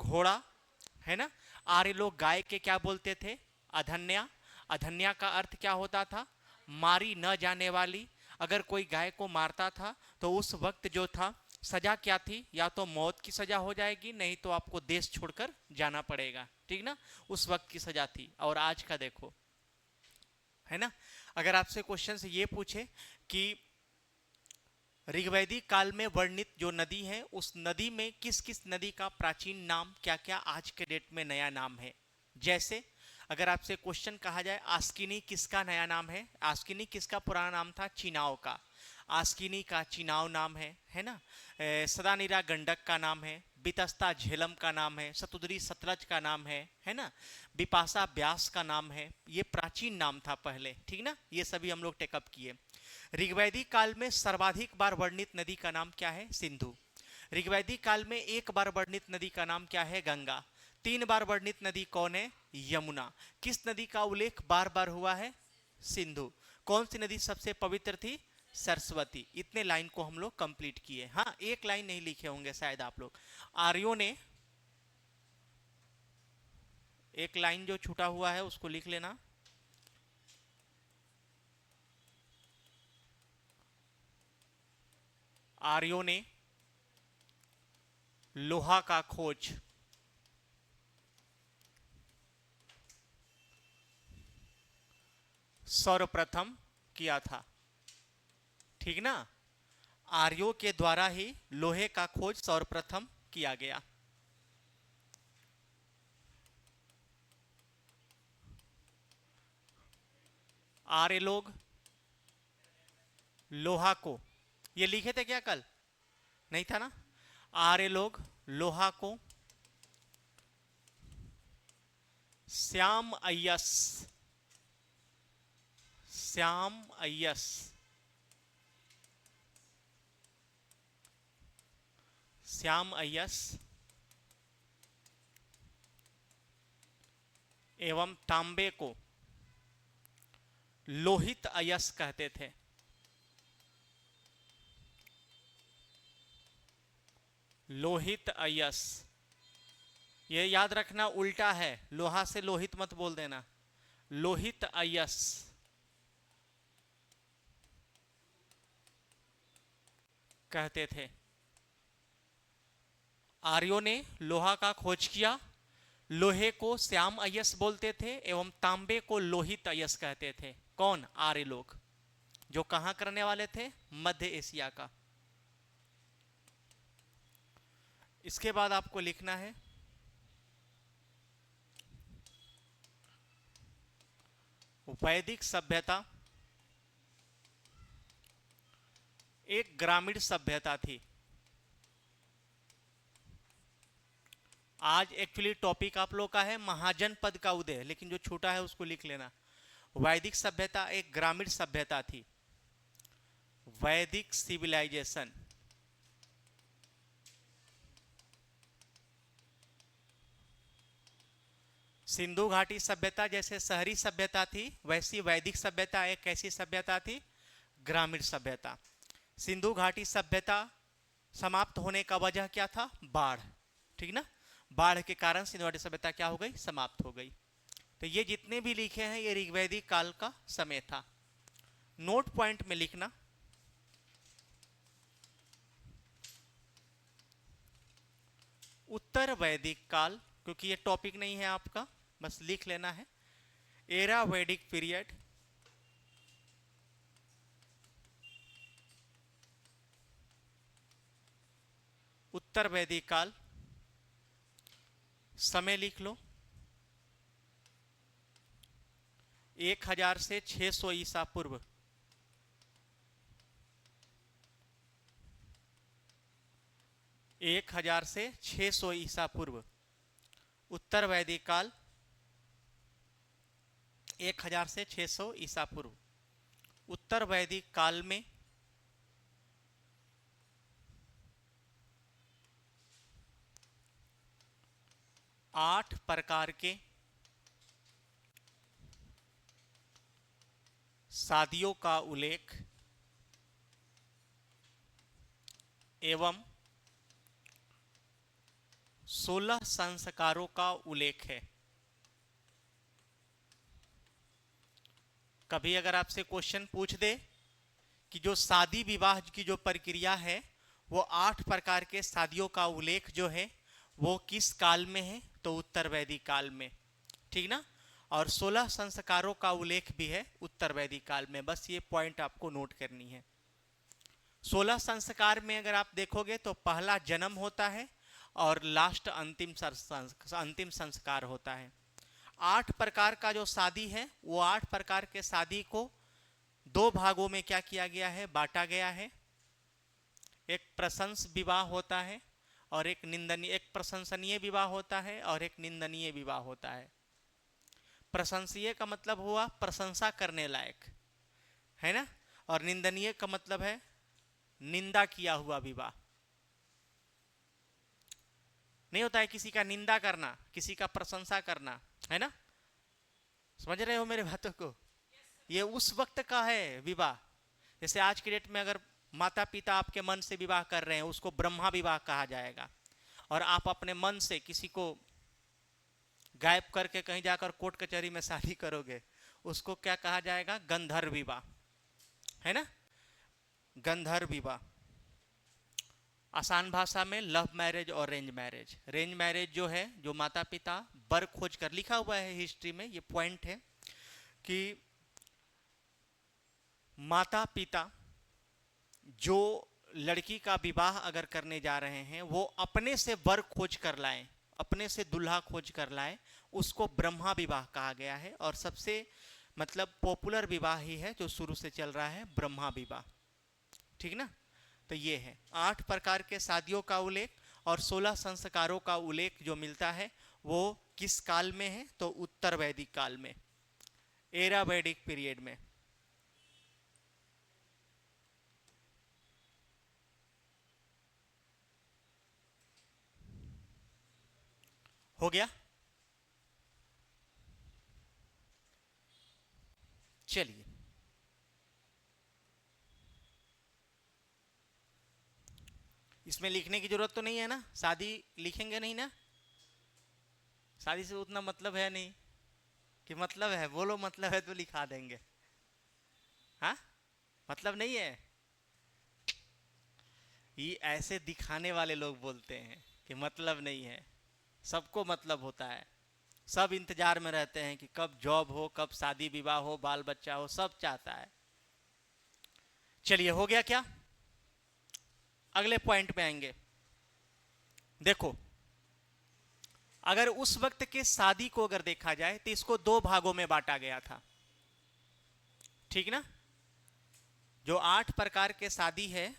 घोड़ा, है ना। आर्य लोग गाय के क्या बोलते थे? अधन्या। अधन्या का अर्थ क्या होता था? मारी न जाने वाली। अगर कोई गाय को मारता था तो उस वक्त जो था सजा क्या थी? या तो मौत की सजा हो जाएगी, नहीं तो आपको देश छोड़कर जाना पड़ेगा, ठीक ना। उस वक्त की सजा थी। और आज का देखो, है ना। अगर आपसे क्वेश्चन से ये पूछे कि ऋग्वैदिक काल में वर्णित जो नदी है, उस नदी में किस किस नदी का प्राचीन नाम क्या क्या आज के डेट में नया नाम है? जैसे अगर आपसे क्वेश्चन कहा जाए आस्किनी किसका नया नाम है? आस्किनी किसका पुराना नाम था? चिनाव का। आस्किनी का चिनाव नाम है ना। सदानीरा गंडक का नाम है, बितस्ता झेलम का नाम है, सतुदरी सतलज का नाम है ना। बिपाशा ब्यास का नाम है। ये प्राचीन नाम था पहले, ठीक ना। ये सभी हम लोग टेकअप किए। ऋग्वैदिक काल में सर्वाधिक बार वर्णित नदी का नाम क्या है? सिंधु। ऋग्वैदिक काल में एक बार वर्णित नदी का नाम क्या है? गंगा। 3 बार वर्णित नदी कौन है? यमुना। किस नदी का उल्लेख बार बार हुआ है? सिंधु। कौन सी नदी सबसे पवित्र थी? सरस्वती। इतने लाइन को हम लोग कंप्लीट किए। हाँ, एक लाइन नहीं लिखे होंगे शायद आप लोग। आर्यों ने, एक लाइन जो छूटा हुआ है उसको लिख लेना। आर्यों ने लोहा का खोज सर्वप्रथम किया था, ठीक ना। आर्यों के द्वारा ही लोहे का खोज सर्वप्रथम किया गया। आर्य लोग लोहा को, ये लिखे थे क्या कल? नहीं था ना। आर्य लोग लोहा को श्याम अय्यस, श्याम अय्यस श्याम अय्यस एवं तांबे को लोहित अयस कहते थे। लोहित अयस, ये याद रखना उल्टा है, लोहा से लोहित मत बोल देना। लोहित अयस कहते थे। आर्यों ने लोहा का खोज किया। लोहे को श्याम अयस बोलते थे एवं तांबे को लोहित अयस कहते थे। कौन? आर्य लोग। जो कहां करने वाले थे? मध्य एशिया का। इसके बाद आपको लिखना है वैदिक सभ्यता एक ग्रामीण सभ्यता थी। आज एक्चुअली टॉपिक आप लोग का है महाजनपद का उदय, लेकिन जो छोटा है उसको लिख लेना। वैदिक सभ्यता एक ग्रामीण सभ्यता थी। वैदिक सिविलाइजेशन सिंधु घाटी सभ्यता जैसे शहरी सभ्यता थी, वैसी वैदिक सभ्यता एक कैसी सभ्यता थी? ग्रामीण सभ्यता। सिंधु घाटी सभ्यता समाप्त होने का वजह क्या था? बाढ़, ठीक ना। बाढ़ के कारण सिंधु घाटी सभ्यता क्या हो गई? समाप्त हो गई। तो ये जितने भी लिखे हैं ये ऋग्वैदिक काल का समय था। नोट पॉइंट में लिखना उत्तर वैदिक काल, क्योंकि ये टॉपिक नहीं है आपका, बस लिख लेना है। एरा वैदिक पीरियड उत्तर वैदिक काल। समय लिख लो 1000 से 600 ईसा पूर्व। 1000 से 600 ईसा पूर्व उत्तर वैदिक काल। 1000 से 600 ईसा पूर्व उत्तर वैदिक काल में 8 प्रकार के शादियों का उल्लेख एवं 16 संस्कारों का उल्लेख है। कभी अगर आपसे क्वेश्चन पूछ दे कि जो शादी विवाह की जो प्रक्रिया है वो 8 प्रकार के शादियों का उल्लेख जो है वो किस काल में है, तो उत्तर वैदिक काल में, ठीक ना। और 16 संस्कारों का उल्लेख भी है उत्तर वैदिक काल में, बस ये पॉइंट आपको नोट करनी है। 16 संस्कार में अगर आप देखोगे तो पहला जन्म होता है और लास्ट अंतिम संस्कार होता है। 8 प्रकार का जो शादी है वो 8 प्रकार के शादी को 2 भागों में क्या किया गया है, बांटा गया है। एक प्रशंस विवाह होता है और एक निंदनीय, एक प्रशंसनीय विवाह होता है और एक निंदनीय विवाह होता है। प्रशंसीय का मतलब हुआ प्रशंसा करने लायक, है ना, और निंदनीय का मतलब है निंदा किया हुआ विवाह। नहीं होता है किसी का निंदा करना, किसी का प्रशंसा करना, है ना। समझ रहे हो मेरे बातों को? ये उस वक्त का है विवाह। जैसे आज की डेट में अगर माता पिता आपके मन से विवाह कर रहे हैं उसको ब्रह्मा विवाह कहा जाएगा, और आप अपने मन से किसी को गायब करके कहीं जाकर कोर्ट कचहरी में शादी करोगे उसको क्या कहा जाएगा, गंधर्व विवाह, है ना, गंधर्व विवाह। आसान भाषा में लव मैरिज और रेंज मैरिज। रेंज मैरिज जो है, जो माता पिता वर खोज कर, लिखा हुआ है हिस्ट्री में, ये पॉइंट है कि माता पिता जो लड़की का विवाह अगर करने जा रहे हैं वो अपने से वर खोज कर लाएं, अपने से दूल्हा खोज कर लाएं, उसको ब्रह्मा विवाह कहा गया है। और सबसे मतलब पॉपुलर विवाह ही है जो शुरू से चल रहा है, ब्रह्मा विवाह, ठीक ना। तो ये है 8 प्रकार के शादियों का उल्लेख और 16 संस्कारों का उल्लेख जो मिलता है वो किस काल में है, तो उत्तर वैदिक काल में, एरा वैदिक पीरियड में। हो गया? चलिए, इसमें लिखने की जरूरत तो नहीं है ना, शादी लिखेंगे नहीं ना, शादी से उतना मतलब है नहीं कि मतलब है, बोलो मतलब है तो लिखा देंगे, हाँ, मतलब नहीं है। ये ऐसे दिखाने वाले लोग बोलते हैं कि मतलब नहीं है, सबको मतलब होता है। सब इंतजार में रहते हैं कि कब जॉब हो, कब शादी विवाह हो, बाल बच्चा हो, सब चाहता है। चलिए, हो गया क्या? अगले पॉइंट पे आएंगे। देखो, अगर उस वक्त के शादी को अगर देखा जाए तो इसको 2 भागों में बांटा गया था, ठीक ना। जो 8 प्रकार के शादी है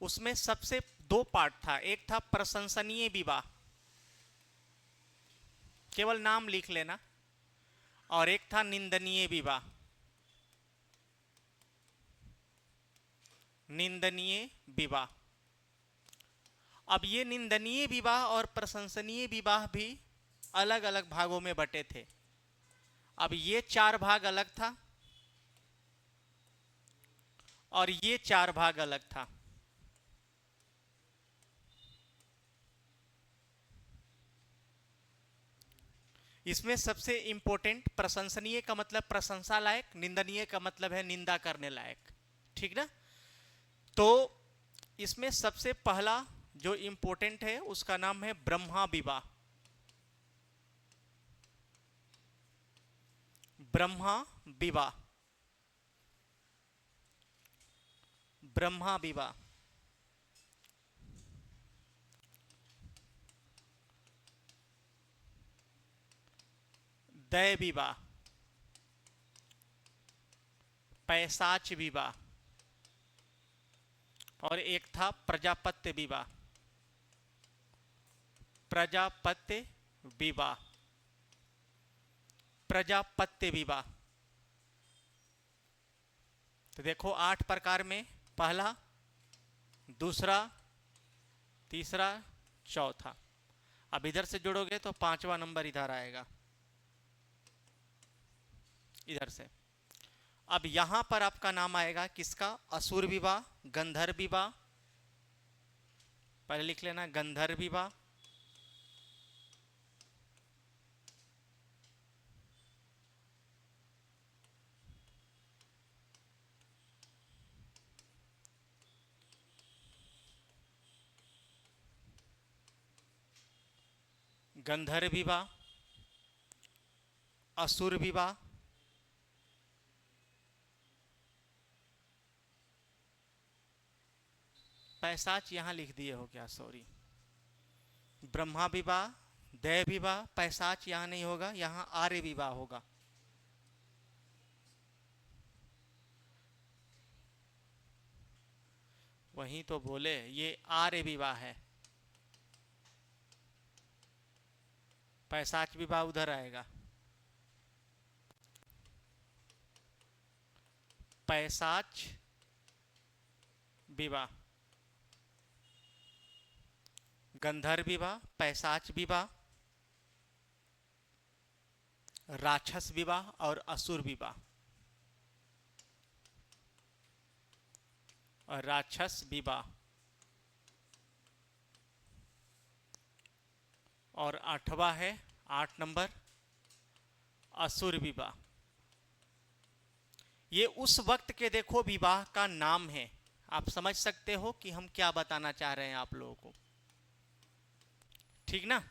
उसमें सबसे 2 पार्ट था। एक था प्रशंसनीय विवाह, केवल नाम लिख लेना, और एक था निंदनीय विवाह। निंदनीय विवाह। अब ये निंदनीय विवाह और प्रशंसनीय विवाह भी अलग अलग भागों में बटे थे। अब ये 4 भाग अलग था और ये 4 भाग अलग था। इसमें सबसे इंपॉर्टेंट प्रशंसनीय का मतलब प्रशंसा लायक, निंदनीय का मतलब है निंदा करने लायक, ठीक ना। तो इसमें सबसे पहला जो इंपॉर्टेंट है उसका नाम है ब्रह्मा विवाह। ब्रह्मा विवाह। ब्रह्मा विवाह। दै विवाह। पैशाच विवाह। और एक था प्रजापत्य विवाह। प्रजापत्य विवाह। प्रजापत्य विवाह। तो देखो 8 प्रकार में पहला, दूसरा, तीसरा, चौथा। अब इधर से जोड़ोगे तो 5वां नंबर इधर आएगा, इधर से। अब यहां पर आपका नाम आएगा किसका, असुर विवाह, गंधर्व विवाह, पहले लिख लेना, गंधर्व विवाह, गंधर्व विवाह, असुर विवाह, पैशाच यहां लिख दिए हो क्या, सॉरी, ब्रह्मा विवाह, दैव विवाह, पैशाच यहां नहीं होगा, यहां आर्य विवाह होगा। वहीं तो बोले ये आर्य विवाह है, पैशाच विवाह उधर आएगा। पैशाच विवाह, गंधर्व विवाह, पैशाच विवाह, राक्षस विवाह और असुर विवाह। और राक्षस विवाह। और 8वां है, 8 नंबर, असुर विवाह। ये उस वक्त के देखो विवाह का नाम है। आप समझ सकते हो कि हम क्या बताना चाह रहे हैं आप लोगों को, ठीक ना।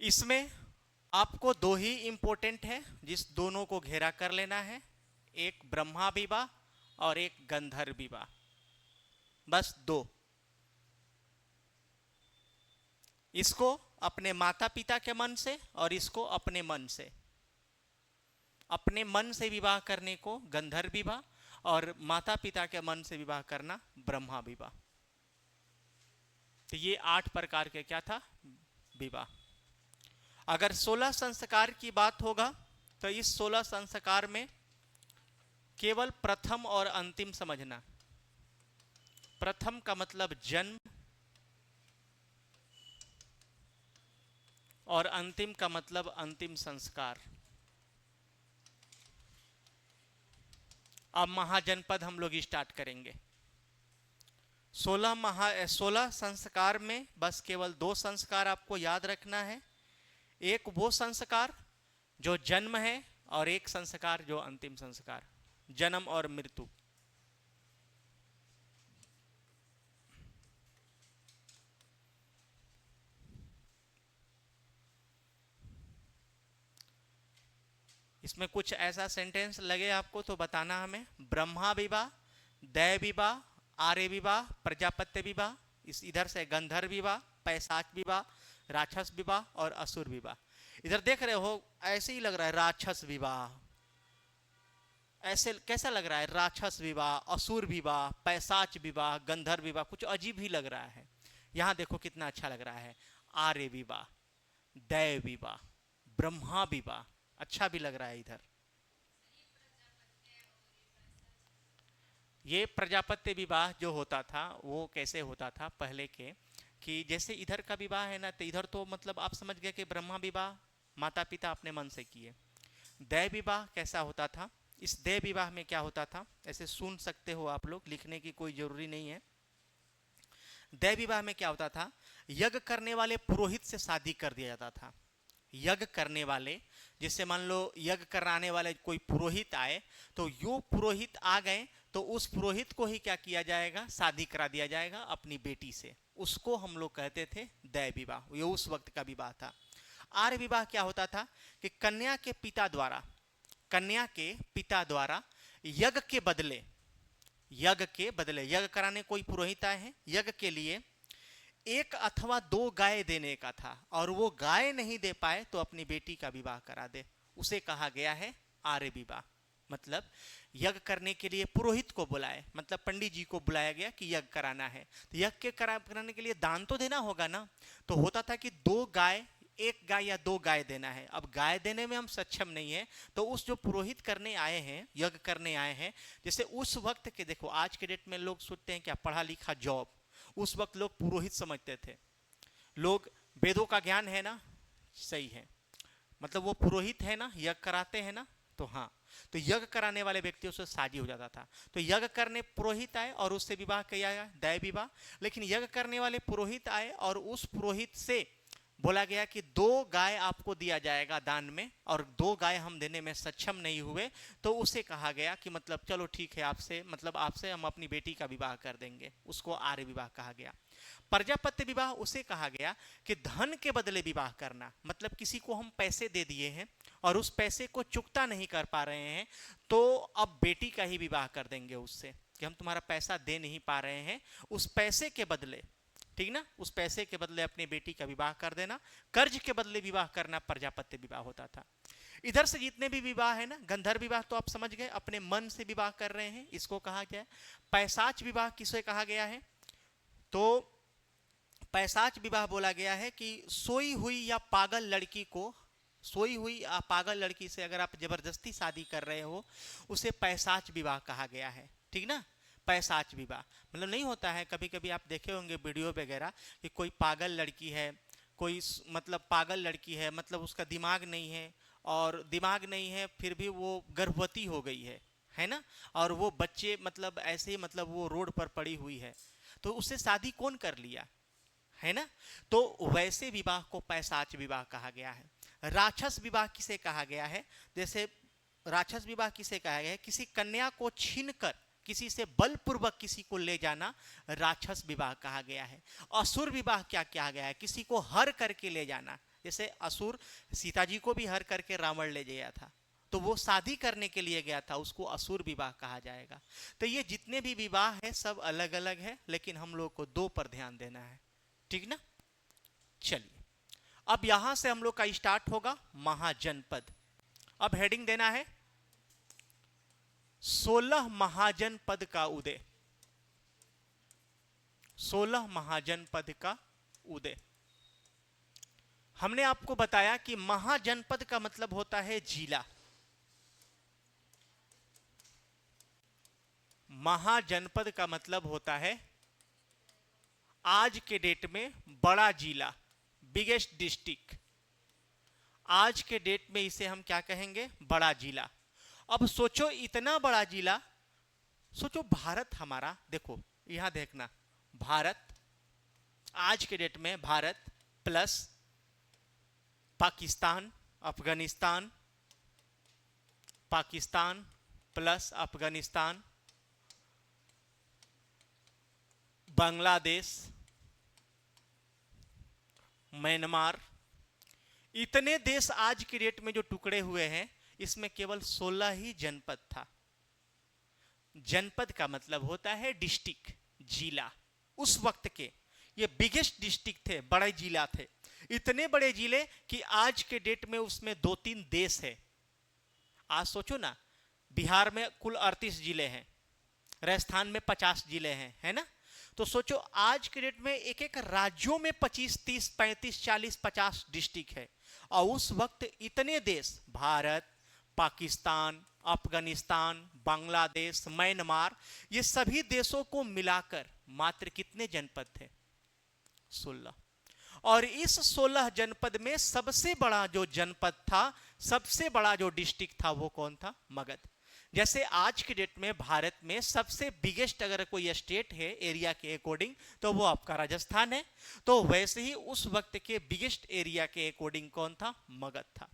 इसमें आपको दो ही इंपॉर्टेंट है जिस दोनों को घेरा कर लेना है, एक ब्रह्मा विवाह और एक गंधर्व विवाह, बस दो। इसको अपने माता पिता के मन से और इसको अपने मन से, अपने मन से विवाह करने को गंधर्व विवाह और माता पिता के मन से विवाह करना ब्रह्मा विवाह। तो ये 8 प्रकार के क्या था, विवाह। अगर 16 संस्कार की बात होगा तो इस 16 संस्कार में केवल प्रथम और अंतिम समझना। प्रथम का मतलब जन्म और अंतिम का मतलब अंतिम संस्कार। अब महाजनपद हम लोग स्टार्ट करेंगे। 16 संस्कार में बस केवल 2 संस्कार आपको याद रखना है। एक वो संस्कार जो जन्म है और एक संस्कार जो अंतिम संस्कार, जन्म और मृत्यु। इसमें कुछ ऐसा सेंटेंस लगे आपको तो बताना हमें। ब्रह्मा विवाह, दैव विवाह, आर्य विवाह, प्रजापत्य विवाह, इस इधर से गंधर्व विवाह, पैशाच विवाह, राक्षस विवाह और असुर विवाह। इधर देख रहे हो ऐसे ही लग रहा है राक्षस विवाह, ऐसे कैसा लग रहा है, राक्षस विवाह, असुर विवाह, पैशाच विवाह, गंधर्व विवाह, कुछ अजीब ही लग रहा है। यहां देखो कितना अच्छा लग रहा है, आर्य विवाह, दैव विवाह, ब्रह्मा विवाह, अच्छा भी लग रहा है। इधर ये प्रजापत्य विवाह जो होता था वो कैसे होता था पहले के, कि जैसे इधर का विवाह है ना, तो इधर तो मतलब आप समझ गए कि ब्रह्मा विवाह माता पिता अपने मन से किए। दैव विवाह कैसा होता था, इस दैव विवाह में क्या होता था, ऐसे सुन सकते हो आप लोग, लिखने की कोई जरूरी नहीं है। दैव विवाह में क्या होता था, यज्ञ करने वाले पुरोहित से शादी कर दिया जाता था। यज्ञ करने वाले, जैसे मान लो यज्ञ कराने वाले कोई पुरोहित आए, तो यो पुरोहित आ गए तो उस पुरोहित को ही क्या किया जाएगा, शादी करा दिया जाएगा अपनी बेटी से। उसको हम लोग कहते थे दैव विवाह, ये उस वक्त का विवाह था। आर्य विवाह क्या होता था कि कन्या के पिता द्वारा, कन्या के पिता द्वारा यज्ञ के बदले, यज्ञ के बदले, यज्ञ कराने कोई पुरोहित आए हैं, यज्ञ के लिए 1 अथवा 2 गाय देने का था, और वो गाय नहीं दे पाए तो अपनी बेटी का विवाह करा दे। उसे कहा गया है आर्य विवाह। मतलब यज्ञ करने के लिए पुरोहित को बुलाए, मतलब पंडित जी को बुलाया गया कि यज्ञ कराना है, तो यज्ञ के कराने के लिए दान तो देना होगा ना। तो होता था कि 2 गाय, 1 गाय या 2 गाय देना है। अब गाय देने में हम सक्षम नहीं है, तो उस जो पुरोहित करने आए हैं, यज्ञ करने आए हैं, जैसे उस वक्त के देखो, आज के डेट में लोग सोचते हैं क्या पढ़ा लिखा जॉब, उस वक्त लोग पुरोहित समझते थे। लोग वेदों का ज्ञान है ना, सही है, मतलब वो पुरोहित है ना, यज्ञ कराते हैं ना, तो हाँ, तो यज्ञ कराने वाले व्यक्तियों से शादी हो जाता था। तो यज्ञ करने पुरोहित आए और उससे विवाह किया गया, दैव विवाह। लेकिन यज्ञ करने वाले पुरोहित आए और उस पुरोहित से बोला गया कि 2 गाय आपको दिया जाएगा दान में, और 2 गाय हम देने में सक्षम नहीं हुए, तो उसे कहा गया कि मतलब चलो ठीक है, आपसे मतलब आपसे हम अपनी बेटी का विवाह कर देंगे। उसको आर्य विवाह कहा गया। प्रजापत्य विवाह उसे कहा गया कि धन के बदले विवाह करना, मतलब किसी को हम पैसे दे दिए हैं और उस पैसे को चुकता नहीं कर पा रहे हैं, तो अब बेटी का ही विवाह कर देंगे उससे, कि हम तुम्हारा पैसा दे नहीं पा रहे हैं, उस पैसे के बदले, ठीक ना, उस पैसे के बदले अपनी बेटी का विवाह कर देना, कर्ज के बदले विवाह करना प्रजापत्य विवाह होता था। इधर से जितने भी विवाह है ना, गंधर्व विवाह तो आप समझ गए, अपने मन से विवाह कर रहे हैं, इसको कहा गया है। पैशाच विवाह किसे कहा गया है? तो पैशाच विवाह बोला गया है कि सोई हुई या पागल लड़की को, सोई हुई या पागल लड़की से अगर आप जबरदस्ती शादी कर रहे हो, उसे पैशाच विवाह कहा गया है, ठीक ना। पैशाच विवाह मतलब नहीं होता है, कभी कभी आप देखे होंगे वीडियो वगैरह कि कोई पागल लड़की है, कोई मतलब पागल लड़की है, मतलब उसका दिमाग नहीं है, और दिमाग नहीं है फिर भी वो गर्भवती हो गई है ना, और वो बच्चे मतलब ऐसे ही मतलब वो रोड पर पड़ी हुई है, तो उससे शादी कौन कर लिया, है ना। तो वैसे विवाह को पैशाच विवाह कहा गया है। राक्षस विवाह किसे कहा गया है? जैसे राक्षस विवाह किसे कहा गया है? किसी कन्या को छीनकर किसी से बलपूर्वक किसी को ले जाना राक्षस विवाह कहा गया है। असुर विवाह क्या कहा गया है? किसी को हर करके ले जाना, जैसे असुर सीता जी को भी हर करके रावण ले गया था, तो वो शादी करने के लिए गया था, उसको असुर विवाह कहा जाएगा। तो ये जितने भी विवाह है सब अलग अलग है, लेकिन हम लोग को दो पर ध्यान देना है, ठीक ना। चलिए अब यहां से हम लोग का स्टार्ट होगा महाजनपद। अब हेडिंग देना है 16 महाजनपद का उदय। 16 महाजनपद का उदय। हमने आपको बताया कि महाजनपद का मतलब होता है जिला। महाजनपद का मतलब होता है आज के डेट में बड़ा जिला, बिगेस्ट डिस्ट्रिक्ट। आज के डेट में इसे हम क्या कहेंगे? बड़ा जिला। अब सोचो इतना बड़ा जिला, सोचो भारत हमारा, देखो यहां देखना, भारत आज के डेट में Bharat plus Pakistan, Afghanistan, Pakistan plus Afghanistan, Bangladesh, Myanmar, इतने देश आज की डेट में जो टुकड़े हुए हैं, इसमें केवल 16 ही जनपद था। जनपद का मतलब होता है डिस्ट्रिक्ट, जिला। उस वक्त के ये बिगेस्ट डिस्ट्रिक्ट थे, बड़े जिला थे। इतने बड़े जिले कि आज के डेट में उसमें 2-3 देश है। आज सोचो ना, बिहार में कुल 38 जिले हैं, राजस्थान में 50 जिले हैं, है ना। तो सोचो आज के डेट में एक एक राज्यों में 25, 30, 35, 40, 50 डिस्ट्रिक्ट है, और उस वक्त इतने देश, भारत, पाकिस्तान, अफगानिस्तान, बांग्लादेश, म्यांमार, ये सभी देशों को मिलाकर मात्र कितने जनपद थे? 16। और इस 16 जनपद में सबसे बड़ा जो जनपद था, सबसे बड़ा जो डिस्ट्रिक्ट था, वो कौन था? मगध। जैसे आज के डेट में भारत में सबसे बिगेस्ट अगर कोई स्टेट है एरिया के अकॉर्डिंग, तो वो आपका राजस्थान है। तो वैसे ही उस वक्त के बिगेस्ट एरिया के अकॉर्डिंग कौन था? मगध था,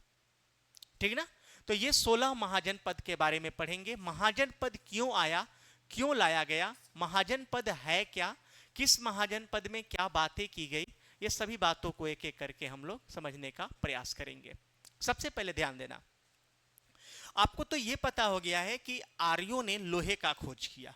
ठीक ना। तो ये 16 महाजनपद के बारे में पढ़ेंगे। महाजनपद क्यों आया, क्यों लाया गया, महाजनपद है क्या, किस महाजनपद में क्या बातें की गई, ये सभी बातों को एक एक करके हम लोग समझने का प्रयास करेंगे। सबसे पहले ध्यान देना, आपको तो ये पता हो गया है कि आर्यों ने लोहे का खोज किया।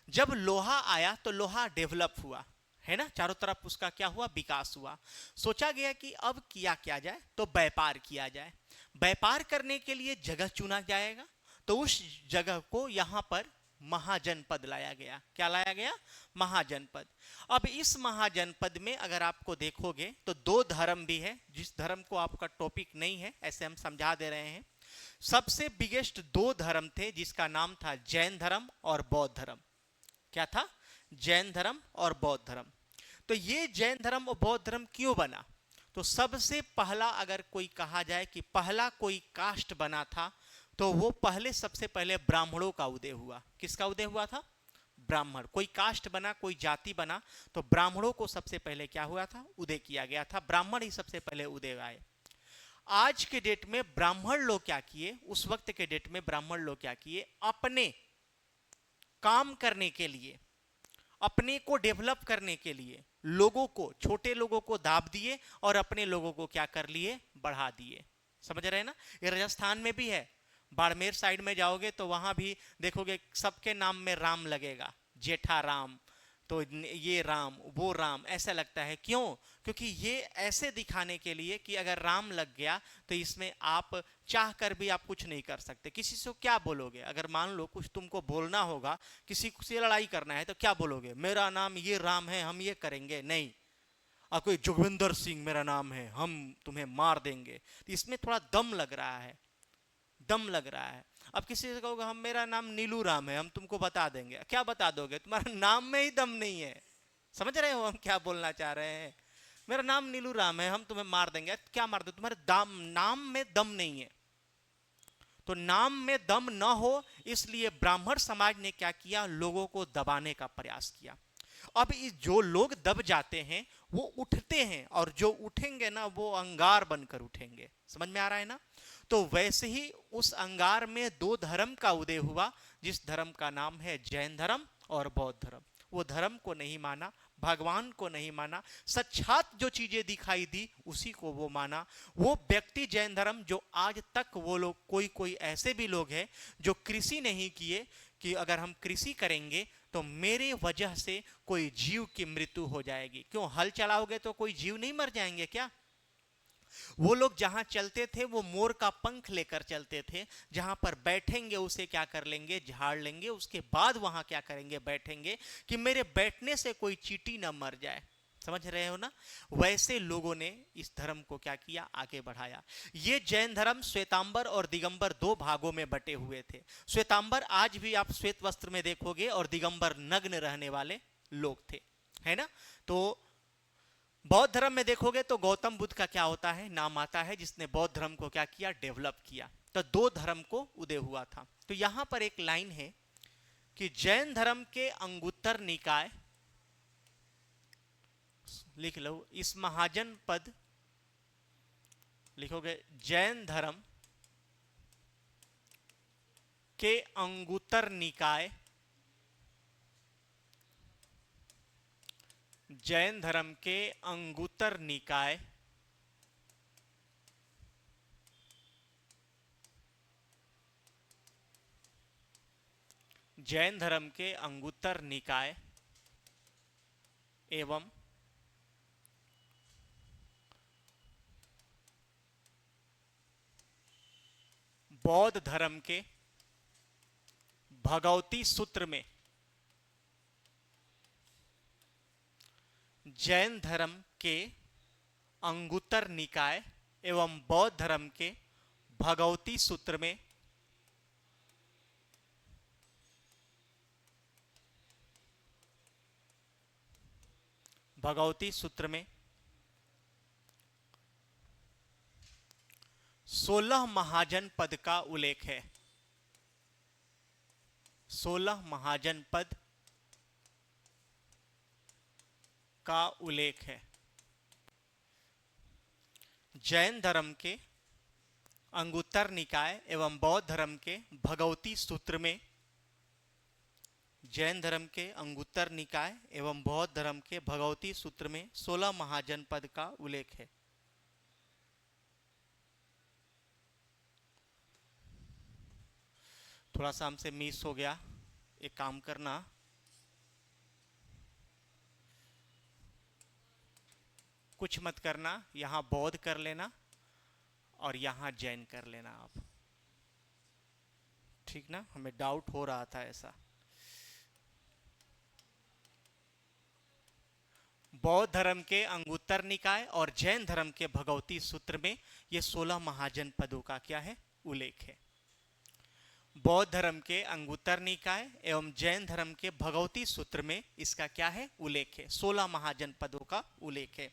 जब लोहा आया तो लोहा डेवलप हुआ, है ना, चारों तरफ उसका क्या हुआ? विकास हुआ। सोचा गया कि अब किया क्या जाए, तो व्यापार किया जाए। व्यापार करने के लिए जगह चुना जाएगा, तो उस जगह को यहां पर महाजनपद लाया गया। क्या लाया गया? महाजनपद। अब इस महाजनपद में अगर आपको देखोगे तो 2 धर्म भी है, जिस धर्म को आपका टॉपिक नहीं है, ऐसे हम समझा दे रहे हैं। सबसे बिगेस्ट 2 धर्म थे, जिसका नाम था जैन धर्म और बौद्ध धर्म। क्या था? जैन धर्म और बौद्ध धर्म। तो ये जैन धर्म और बौद्ध धर्म क्यों बना? तो सबसे पहला अगर कोई कहा जाए कि पहला कोई कास्ट बना था, तो वो सबसे पहले ब्राह्मणों का उदय हुआ। किसका उदय हुआ था? ब्राह्मण। कोई कास्ट बना, कोई जाति बना, तो ब्राह्मणों को सबसे पहले क्या हुआ था? उदय किया गया था। ब्राह्मण ही सबसे पहले उदय आए। आज के डेट में ब्राह्मण लोग क्या किए? उस वक्त के डेट में ब्राह्मण लोग क्या किए? अपने काम करने के लिए, अपने को डेवलप करने के लिए लोगों को, छोटे लोगों को दाब दिए और अपने लोगों को क्या कर लिए, बढ़ा दिए। समझ रहे हैं ना। ये राजस्थान में भी है, बाड़मेर साइड में जाओगे तो वहां भी देखोगे सबके नाम में राम लगेगा, जेठा राम, तो ये राम वो राम ऐसा लगता है। क्यों? क्योंकि ये ऐसे दिखाने के लिए कि अगर राम लग गया तो इसमें आप चाह कर भी आप कुछ नहीं कर सकते। किसी से क्या बोलोगे? अगर मान लो कुछ तुमको बोलना होगा, किसी से लड़ाई करना है तो क्या बोलोगे? मेरा नाम ये राम है, हम ये करेंगे, नहीं। और कोई जोगविंदर सिंह मेरा नाम है, हम तुम्हें मार देंगे, तो इसमें थोड़ा दम लग रहा है, दम लग रहा है। अब किसी से कहोगे हम, मेरा नाम नीलू राम है, हम तुमको बता देंगे, क्या बता दोगे? तुम्हारा नाम में ही दम नहीं है। समझ रहे हो हम क्या बोलना चाह रहे हैं? मेरा नाम नीलू राम है, हम तुम्हें मार देंगे, क्या मार दो? तुम्हारे दाम नाम में दम नहीं है। तो नाम में दम न हो इसलिए ब्राह्मण समाज ने क्या किया, लोगों को दबाने का प्रयास किया। अब जो लोग दब जाते हैं वो उठते हैं, और जो उठेंगे ना वो अंगार बनकर उठेंगे। समझ में आ रहा है ना। तो वैसे ही उस अंगार में दो धर्म का उदय हुआ, जिस धर्म का नाम है जैन धर्म और बौद्ध धर्म। वो धर्म को नहीं माना, भगवान को नहीं माना, साक्षात जो चीजें दिखाई दी उसी को वो माना। वो व्यक्ति जैन धर्म जो आज तक वो लोग, कोई कोई ऐसे भी लोग हैं जो कृषि नहीं किए, कि अगर हम कृषि करेंगे तो मेरे वजह से कोई जीव की मृत्यु हो जाएगी। क्यों? हल चलाओगे तो कोई जीव नहीं मर जाएंगे क्या? वो लोग जहां चलते थे वो मोर का पंख लेकर चलते थे, जहां पर बैठेंगे उसे क्या कर लेंगे, झाड़ लेंगे, उसके बाद वहां क्या करेंगे, बैठेंगे, कि मेरे बैठने से कोई चींटी ना मर जाए। समझ रहे हो ना। वैसे लोगों ने इस धर्म को क्या किया, आगे बढ़ाया। ये जैन धर्म श्वेतांबर और दिगंबर दो भागों में बटे हुए थे। श्वेतांबर आज भी आप श्वेत वस्त्र में देखोगे, और दिगंबर नग्न रहने वाले लोग थे, है ना। तो बौद्ध धर्म में देखोगे तो गौतम बुद्ध का क्या होता है, नाम आता है, जिसने बौद्ध धर्म को क्या किया, डेवलप किया। तो दो धर्म को उदय हुआ था। तो यहां पर एक लाइन है कि जैन धर्म के अंगुत्तर निकाय, लिख लो इस महाजन पद, लिखोगे जैन धर्म के अंगुत्तर निकाय, जैन धर्म के अंगुत्तर निकाय जैन धर्म के अंगुत्तर निकाय एवं बौद्ध धर्म के भगवती सूत्र में, जैन धर्म के अंगुत्तर निकाय एवं बौद्ध धर्म के भगवती सूत्र में भगवती सूत्र में 16 महाजन पद का उल्लेख है। 16 महाजन पद का उल्लेख है। जैन धर्म के अंगुत्तर निकाय एवं बौद्ध धर्म के भगवती सूत्र में, जैन धर्म के अंगुत्तर निकाय एवं बौद्ध धर्म के भगवती सूत्र में 16 महाजन पद का उल्लेख है। थोड़ा सा हमसे मिस हो गया, एक काम करना, कुछ मत करना, यहां बौद्ध कर लेना और यहां जैन कर लेना आप, ठीक ना। हमें डाउट हो रहा था ऐसा। बौद्ध धर्म के अंगुत्तर निकाय और जैन धर्म के भगवती सूत्र में ये 16 महाजन पदों का क्या है, उल्लेख है। बौद्ध धर्म के अंगुत्तर निकाय एवं जैन धर्म के भगवती सूत्र में इसका क्या है, उल्लेख है। 16 महाजन पदों का उल्लेख है।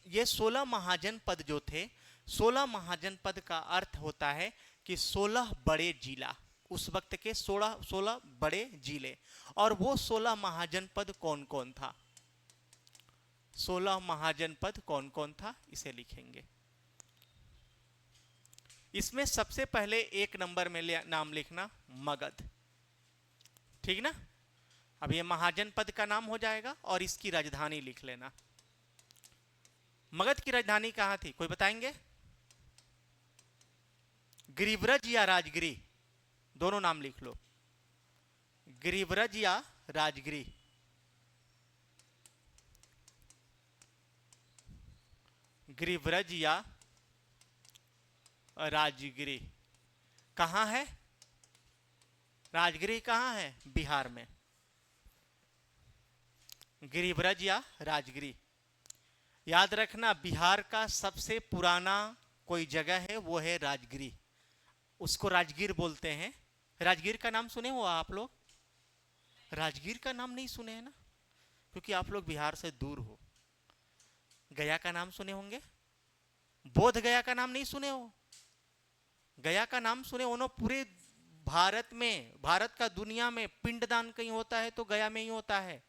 ये 16 महाजन पद जो थे, 16 महाजन पद का अर्थ होता है कि 16 बड़े जिला, उस वक्त के 16 बड़े जिले। और वो 16 महाजन पद कौन कौन था, 16 महाजन पद कौन कौन था, इसे लिखेंगे। इसमें सबसे पहले एक नंबर में नाम लिखना मगध, ठीक ना। अब ये महाजनपद का नाम हो जाएगा और इसकी राजधानी लिख लेना। मगध की राजधानी कहां थी, कोई बताएंगे? गिरिव्रज या राजगिरी, दोनों नाम लिख लो, गिरिव्रज या राजगिरी। गिरिव्रज या राजगिरी कहां है? राजगिरी कहां है? बिहार में। गिरिव्रज या राजगिरी, याद रखना बिहार का सबसे पुराना कोई जगह है वो है राजगिरी, उसको राजगीर बोलते हैं। राजगीर का नाम सुने हो आप लोग? राजगीर का नाम नहीं सुने हैं ना, क्योंकि आप लोग बिहार से दूर हो। गया का नाम सुने होंगे, बोध गया का नाम नहीं सुने हो? गया का नाम सुने हो ना? पूरे भारत में, भारत का दुनिया में पिंडदान कहीं होता है तो गया में ही होता है।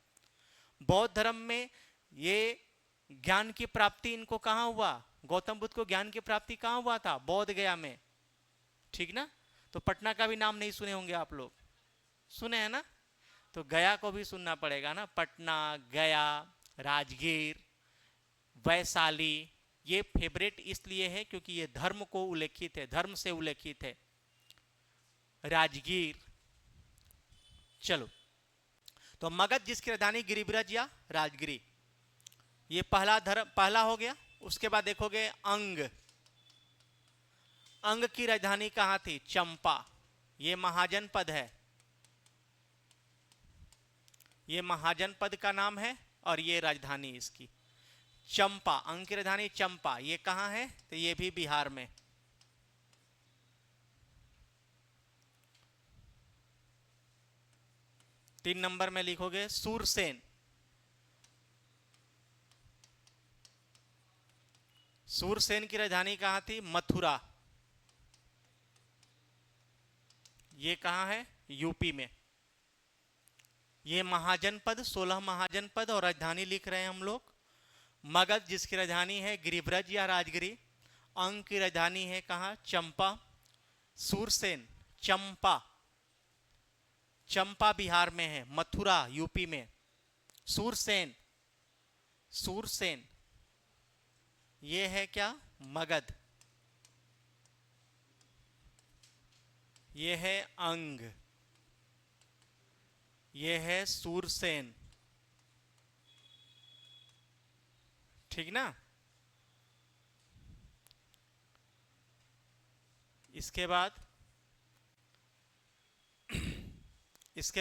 बौद्ध धर्म में ये ज्ञान की प्राप्ति इनको कहां हुआ? गौतम बुद्ध को ज्ञान की प्राप्ति कहां हुआ था? बौद्ध गया में, ठीक ना? तो पटना का भी नाम नहीं सुने होंगे आप लोग, सुने हैं ना? तो गया को भी सुनना पड़ेगा ना। पटना, गया, राजगीर, वैशाली, ये फेवरेट इसलिए है क्योंकि ये धर्म को उल्लेखित है, धर्म से उल्लेखित है। राजगीर। चलो, तो मगध जिसकी राजधानी गिरिव्रज या राजगिरी, ये पहला धर्म, पहला हो गया। उसके बाद देखोगे अंग। अंग की राजधानी कहां थी? चंपा, ये महाजनपद है, ये महाजनपद का नाम है और ये राजधानी इसकी चंपा। अंग की राजधानी चंपा, ये कहां है? तो ये भी बिहार में। तीन नंबर में लिखोगे सूरसेन। सूरसेन की राजधानी कहां थी? मथुरा, ये कहां है? यूपी में। ये महाजनपद, 16 महाजनपद और राजधानी लिख रहे हैं हम लोग। मगध जिसकी राजधानी है गिरिव्रज या राजगिरी, अंग की राजधानी है कहां? चंपा। सूरसेन, चंपा, चंपा बिहार में है, मथुरा यूपी में। सूरसेन, सूरसेन ये है क्या? मगध। ये है अंग, ये है सूरसेन, ठीक ना? इसके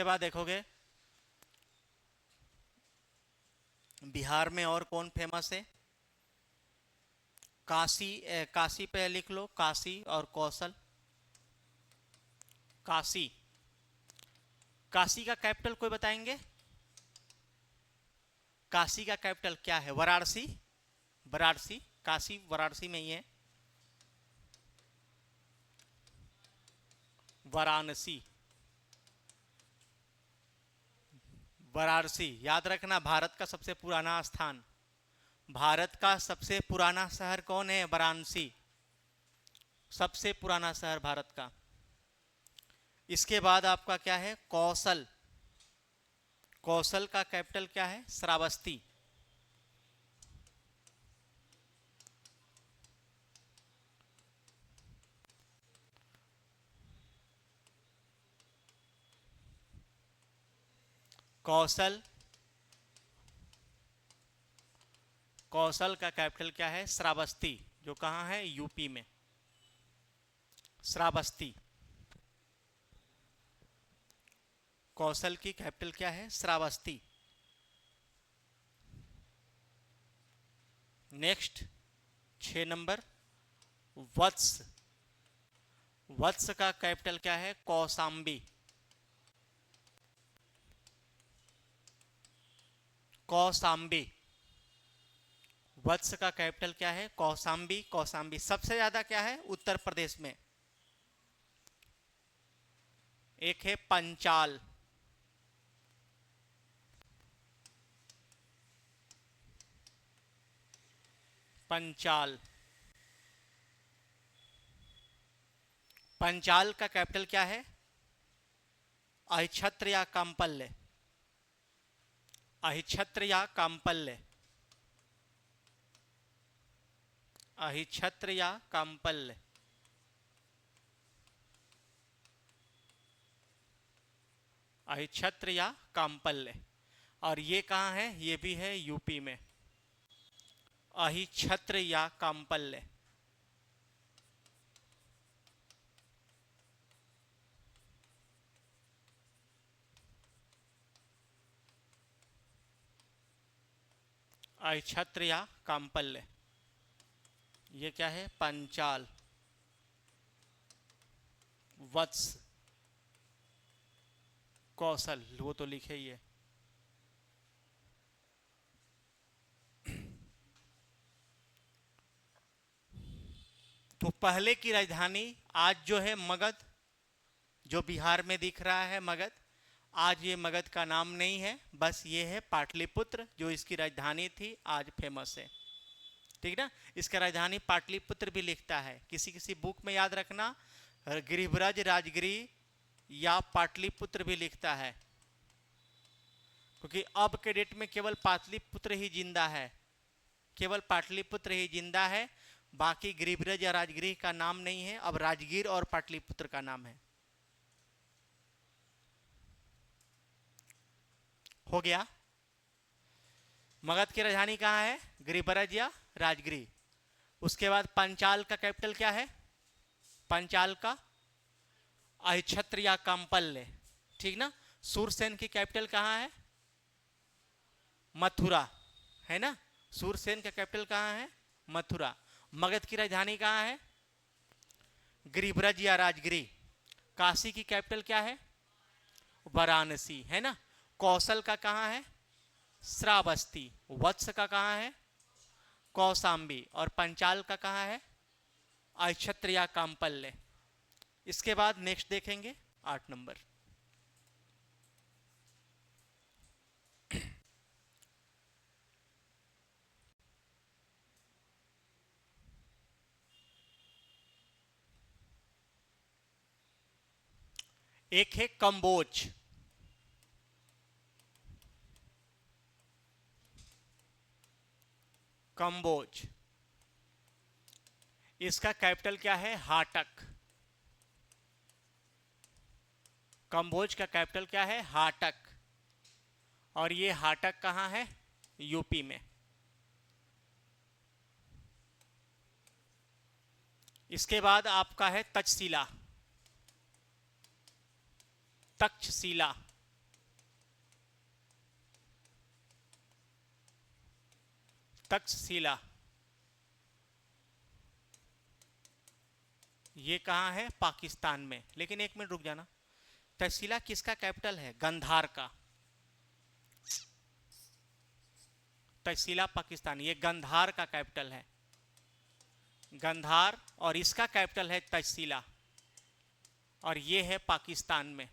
बाद देखोगे बिहार में और कौन फेमस है? काशी, काशी पे लिख लो, काशी और कौशल। काशी, काशी का कैपिटल कोई बताएंगे? काशी का कैपिटल क्या है? वाराणसी, वाराणसी, काशी वाराणसी में ही है। वाराणसी, वाराणसी याद रखना, भारत का सबसे पुराना स्थान, भारत का सबसे पुराना शहर कौन है? वाराणसी, सबसे पुराना शहर भारत का। इसके बाद आपका क्या है? कौशल। कौशल का कैपिटल क्या है? श्रावस्ती। कौशल, कौशल का कैपिटल क्या है? श्रावस्ती, जो कहां है? यूपी में, श्रावस्ती। कौशल की कैपिटल क्या है? श्रावस्ती। नेक्स्ट 6 नंबर वत्स। वत्स का कैपिटल क्या है? कौशाम्बी। कौशाम्बी, वत्स का कैपिटल क्या है? कौशाम्बी। कौशाम्बी सबसे ज्यादा क्या है? उत्तर प्रदेश में। एक है पंचाल, पंचाल। पंचाल का कैपिटल क्या है? अहिछत्र या कंपल्य, अहिछत्र या काम्पल्य, अहिछत्र या काम्पल्य, अहिछत्र या काम्पल्य। और ये कहाँ है? ये भी है यूपी में, अहिछत्र या काम्पल्य। अहिछत्र या काम्पल्य, ये क्या है? पंचाल, वत्स, कौशल, वो तो लिखे ही है। तो पहले की राजधानी आज जो है मगध, जो बिहार में दिख रहा है मगध, आज ये मगध का नाम नहीं है, बस ये है पाटलिपुत्र, जो इसकी राजधानी थी, आज फेमस है। ठीक ना? इसका राजधानी पाटलिपुत्र भी लिखता है, किसी किसी बुक में याद रखना गिरिब्रज, राजगिरी या पाटलिपुत्र भी लिखता है, क्योंकि अब के डेट में केवल पाटलिपुत्र ही जिंदा है, केवल पाटलिपुत्र ही जिंदा है, बाकी गिरिब्रज या राजगिरी का नाम नहीं है, अब राजगीर और पाटलिपुत्र का नाम है। हो गया। मगध की राजधानी कहाँ है? गिरिब्रज या राजगिरी। उसके बाद पंचाल का कैपिटल क्या है? पंचाल का अहिछत्र या काम्पल्य, ठीक ना? सूरसेन की कैपिटल कहाँ है? मथुरा, है ना? सूरसेन का कैपिटल कहाँ है? मथुरा। मगध की राजधानी कहाँ है? गिरिब्रज या राजगिरी। काशी की कैपिटल क्या है? वाराणसी, है ना? कौशल का कहाँ है? श्रावस्ती। वत्स का कहाँ है? कौशाम्बी। और पंचाल का कहाँ है? अहिछत्र या काम्पल्य। इसके बाद नेक्स्ट देखेंगे 8 नंबर। एक है कंबोज, कंबोज। इसका कैपिटल क्या है? हाटक। कंबोज का कैपिटल क्या है? हाटक। और ये हाटक कहाँ है? यूपी में। इसके बाद आपका है तक्षशिला, तक्षशिला, तक्षशिला। ये कहाँ है? पाकिस्तान में। लेकिन एक मिनट रुक जाना, तक्षशिला किसका कैपिटल है? गंधार का। तक्षशिला पाकिस्तान, ये गंधार का कैपिटल है, गंधार। और इसका कैपिटल है तक्षशिला, और ये है पाकिस्तान में।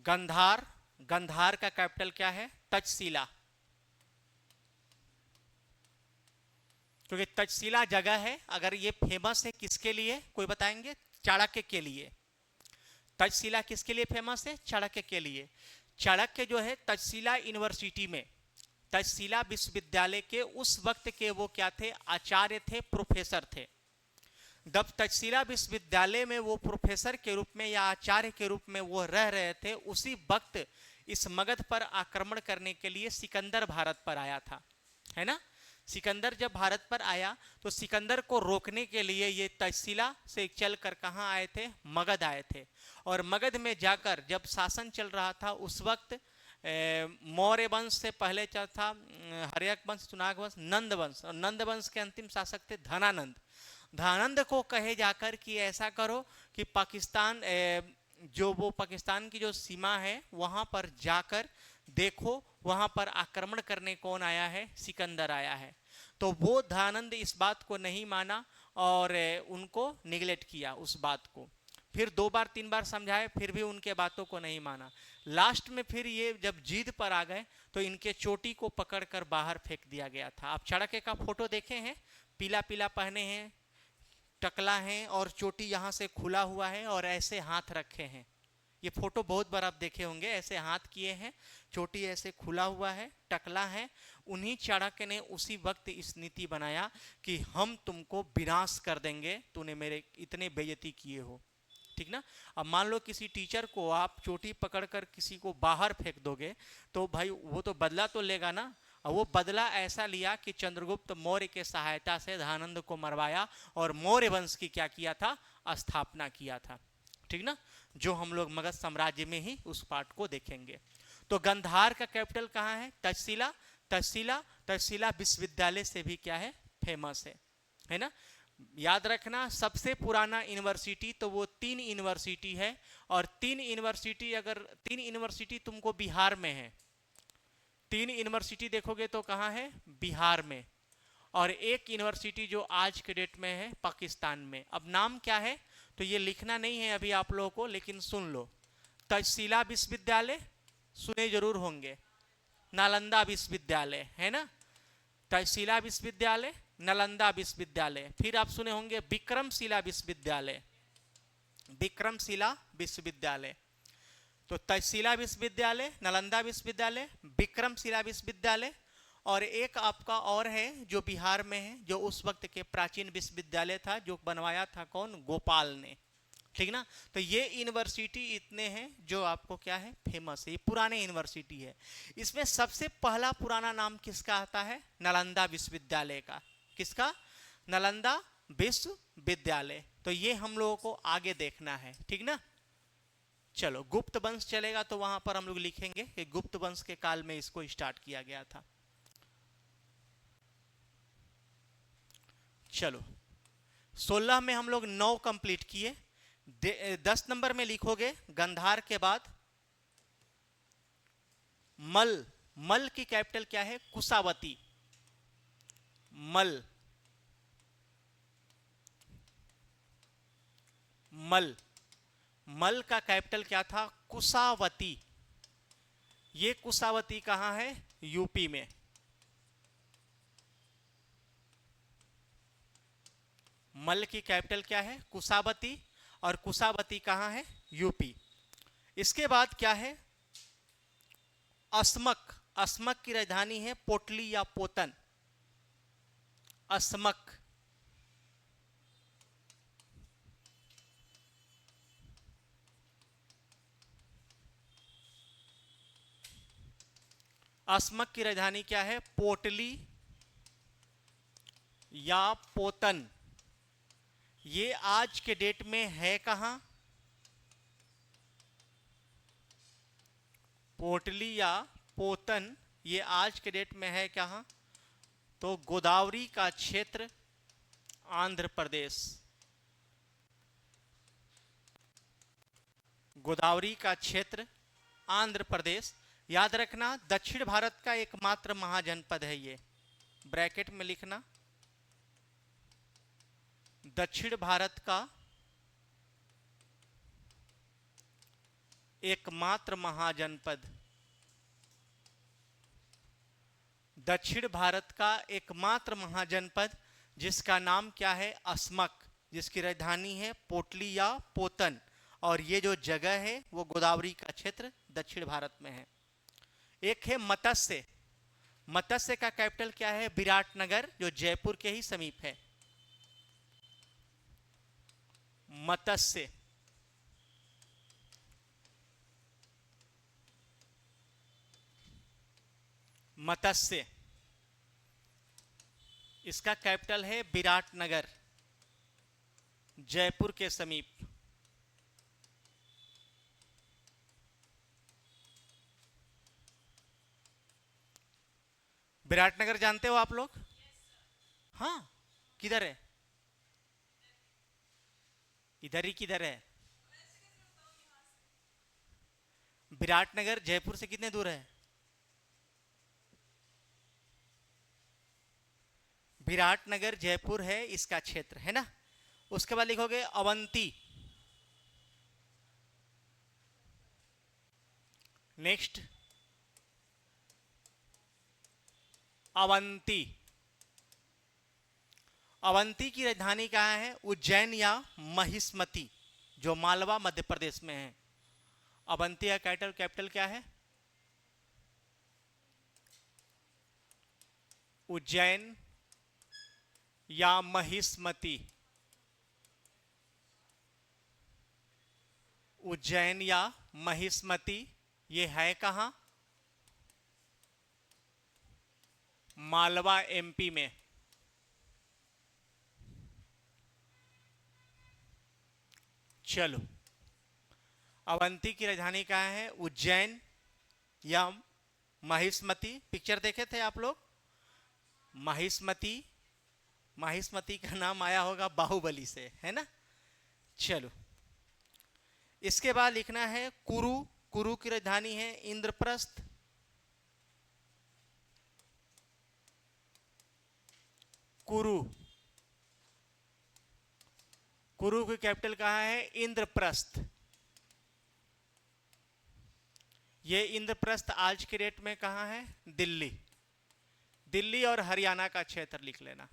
गंधार, गंधार का कैपिटल क्या है? तक्षशिला। क्योंकि तक्षशिला जगह है, अगर ये फेमस है किसके लिए, कोई बताएंगे? चाणक्य के लिए। तक्षशिला किसके लिए फेमस है? चाणक्य के लिए। चाणक्य जो है तक्षशिला यूनिवर्सिटी में, तक्षशिला विश्वविद्यालय के उस वक्त के वो क्या थे? आचार्य थे, प्रोफेसर थे। जब तक्षशिला विश्वविद्यालय में वो प्रोफेसर के रूप में या आचार्य के रूप में वो रह रहे थे, उसी वक्त इस मगध पर आक्रमण करने के लिए सिकंदर भारत पर आया था, है ना? सिकंदर जब भारत पर आया तो सिकंदर को रोकने के लिए ये तक्षशिला से चलकर कहाँ आए थे? मगध आए थे। और मगध में जाकर जब शासन चल रहा था उस वक्त मौर्य वंश से पहले चल था हर्यक वंश, चुनाग वंश, नंद वंश, और नंद वंश के अंतिम शासक थे धनानंद। धनानंद को कहे जाकर कि ऐसा करो कि पाकिस्तान जो वो पाकिस्तान की जो सीमा है वहां पर जाकर देखो, वहां पर आक्रमण करने कौन आया है? सिकंदर आया है। तो वो धनानंद इस बात को नहीं माना और उनको निगलेक्ट किया उस बात को। फिर 2 बार 3 बार समझाए, फिर भी उनके बातों को नहीं माना। लास्ट में फिर ये जब जीद पर आ गए तो इनके चोटी को पकड़कर बाहर फेंक दिया गया था। आप चाणक्य का फोटो देखे हैं? पीला पीला पहने हैं, टकला है और चोटी यहां से खुला हुआ है और ऐसे हाथ रखे हैं। ये फोटो बहुत बार आप देखे होंगे, ऐसे हाथ किए हैं, चोटी ऐसे खुला हुआ है, टकला है। उन्हीं चाणक्य ने उसी वक्त इस नीति बनाया कि हम तुमको विनाश कर देंगे, तूने मेरे इतने बेइज्जती किए हो, ठीक ना। अब मान लो किसी टीचर को आप चोटी पकड़कर किसी को बाहर फेंक दोगे तो भाई वो तो बदला तो लेगा ना। और वो बदला ऐसा लिया कि चंद्रगुप्त मौर्य के सहायता से दयानंद को मरवाया और मौर्य वंश की क्या किया था, स्थापना किया था, ठीक ना, जो हम लोग मगध साम्राज्य में ही उस पार्ट को देखेंगे। तो गंधार का कैपिटल कहाँ है, तक्षशिला। तक्षशिला तक्षशिला विश्वविद्यालय से भी क्या है, फेमस है ना। याद रखना सबसे पुराना यूनिवर्सिटी तो वो 3 यूनिवर्सिटी है, और 3 यूनिवर्सिटी, अगर 3 यूनिवर्सिटी तुमको बिहार में है, 3 यूनिवर्सिटी देखोगे तो कहाँ है, बिहार में, और एक यूनिवर्सिटी जो आज के डेट में है पाकिस्तान में। अब नाम क्या है तो ये लिखना नहीं है अभी आप लोगों को, लेकिन सुन लो। तक्षशिला विश्वविद्यालय सुने जरूर होंगे, नालंदा विश्वविद्यालय है ना, तक्षशिला विश्वविद्यालय, नालंदा विश्वविद्यालय, फिर आप सुने होंगे विक्रमशिला विश्वविद्यालय, विक्रमशिला विश्वविद्यालय। तो तक्षशिला विश्वविद्यालय, नालंदा विश्वविद्यालय, विक्रमशिला विश्वविद्यालय, और एक आपका और है जो बिहार में है, जो उस वक्त के प्राचीन विश्वविद्यालय था, जो बनवाया था कौन, गोपाल ने, ठीक ना। तो ये यूनिवर्सिटी इतने हैं जो आपको क्या है, फेमस है, ये पुराने यूनिवर्सिटी है। इसमें सबसे पहला पुराना नाम किसका आता है, नालंदा विश्वविद्यालय का। किसका, नालंदा विश्वविद्यालय। तो ये हम लोगों को आगे देखना है, ठीक ना। चलो गुप्त वंश चलेगा तो वहां पर हम लोग लिखेंगे कि गुप्त वंश के काल में इसको स्टार्ट किया गया था। चलो 16 में हम लोग 9 कंप्लीट किए। 10 नंबर में लिखोगे गंधार के बाद मल। मल की कैपिटल क्या है, कुशावती। मल, मल, मल का कैपिटल क्या था, कुशावती। ये कुशावती कहां है, यूपी में। मल की कैपिटल क्या है, कुशावती, और कुशावती कहां है, यूपी। इसके बाद क्या है, अस्मक। अस्मक की राजधानी है पोटली या पोतन। अस्मक, अस्मक की राजधानी क्या है, पोटली या पोतन। ये आज के डेट में है कहां, पोटली या पोतन, ये आज के डेट में है कहां, तो गोदावरी का क्षेत्र, आंध्र प्रदेश। गोदावरी का क्षेत्र, आंध्र प्रदेश। याद रखना दक्षिण भारत का एकमात्र महाजनपद है ये, ब्रैकेट में लिखना, दक्षिण भारत का एकमात्र महाजनपद, दक्षिण भारत का एकमात्र महाजनपद जिसका नाम क्या है, अस्मक, जिसकी राजधानी है पोटली या पोतन, और ये जो जगह है वो गोदावरी का क्षेत्र दक्षिण भारत में है। एक है मत्स्य। मत्स्य का कैपिटल क्या है, विराटनगर, जो जयपुर के ही समीप है। मत्स्य, मत्स्य, इसका कैपिटल है विराटनगर, जयपुर के समीप। विराटनगर जानते हो आप लोग? हाँ, किधर है? इधर ही किधर है? विराटनगर जयपुर से कितने दूर है? विराटनगर जयपुर है इसका क्षेत्र, है ना। उसके बाद लिखोगे अवंती। नेक्स्ट अवंती। अवंती की राजधानी कहाँ है, उज्जैन या महिष्मती, जो मालवा मध्य प्रदेश में है। अवंती का कैपिटल कैपिटल क्या है? उज्जैन या महिष्मति? उज्जैन या महिष्मति ये है कहां? मालवा एमपी में। चलो, अवंती की राजधानी कहाँ है? उज्जैन या महिष्मति? पिक्चर देखे थे आप लोग? महिष्मति, महिष्मति का नाम आया होगा बाहुबली से, है ना? चलो, इसके बाद लिखना है कुरु। कुरु की राजधानी है इंद्रप्रस्थ। कुरु, कुरु की कैपिटल कहाँ है? इंद्रप्रस्थ। ये इंद्रप्रस्थ आज के डेट में कहाँ है? दिल्ली। दिल्ली और हरियाणा का क्षेत्र लिख लेना।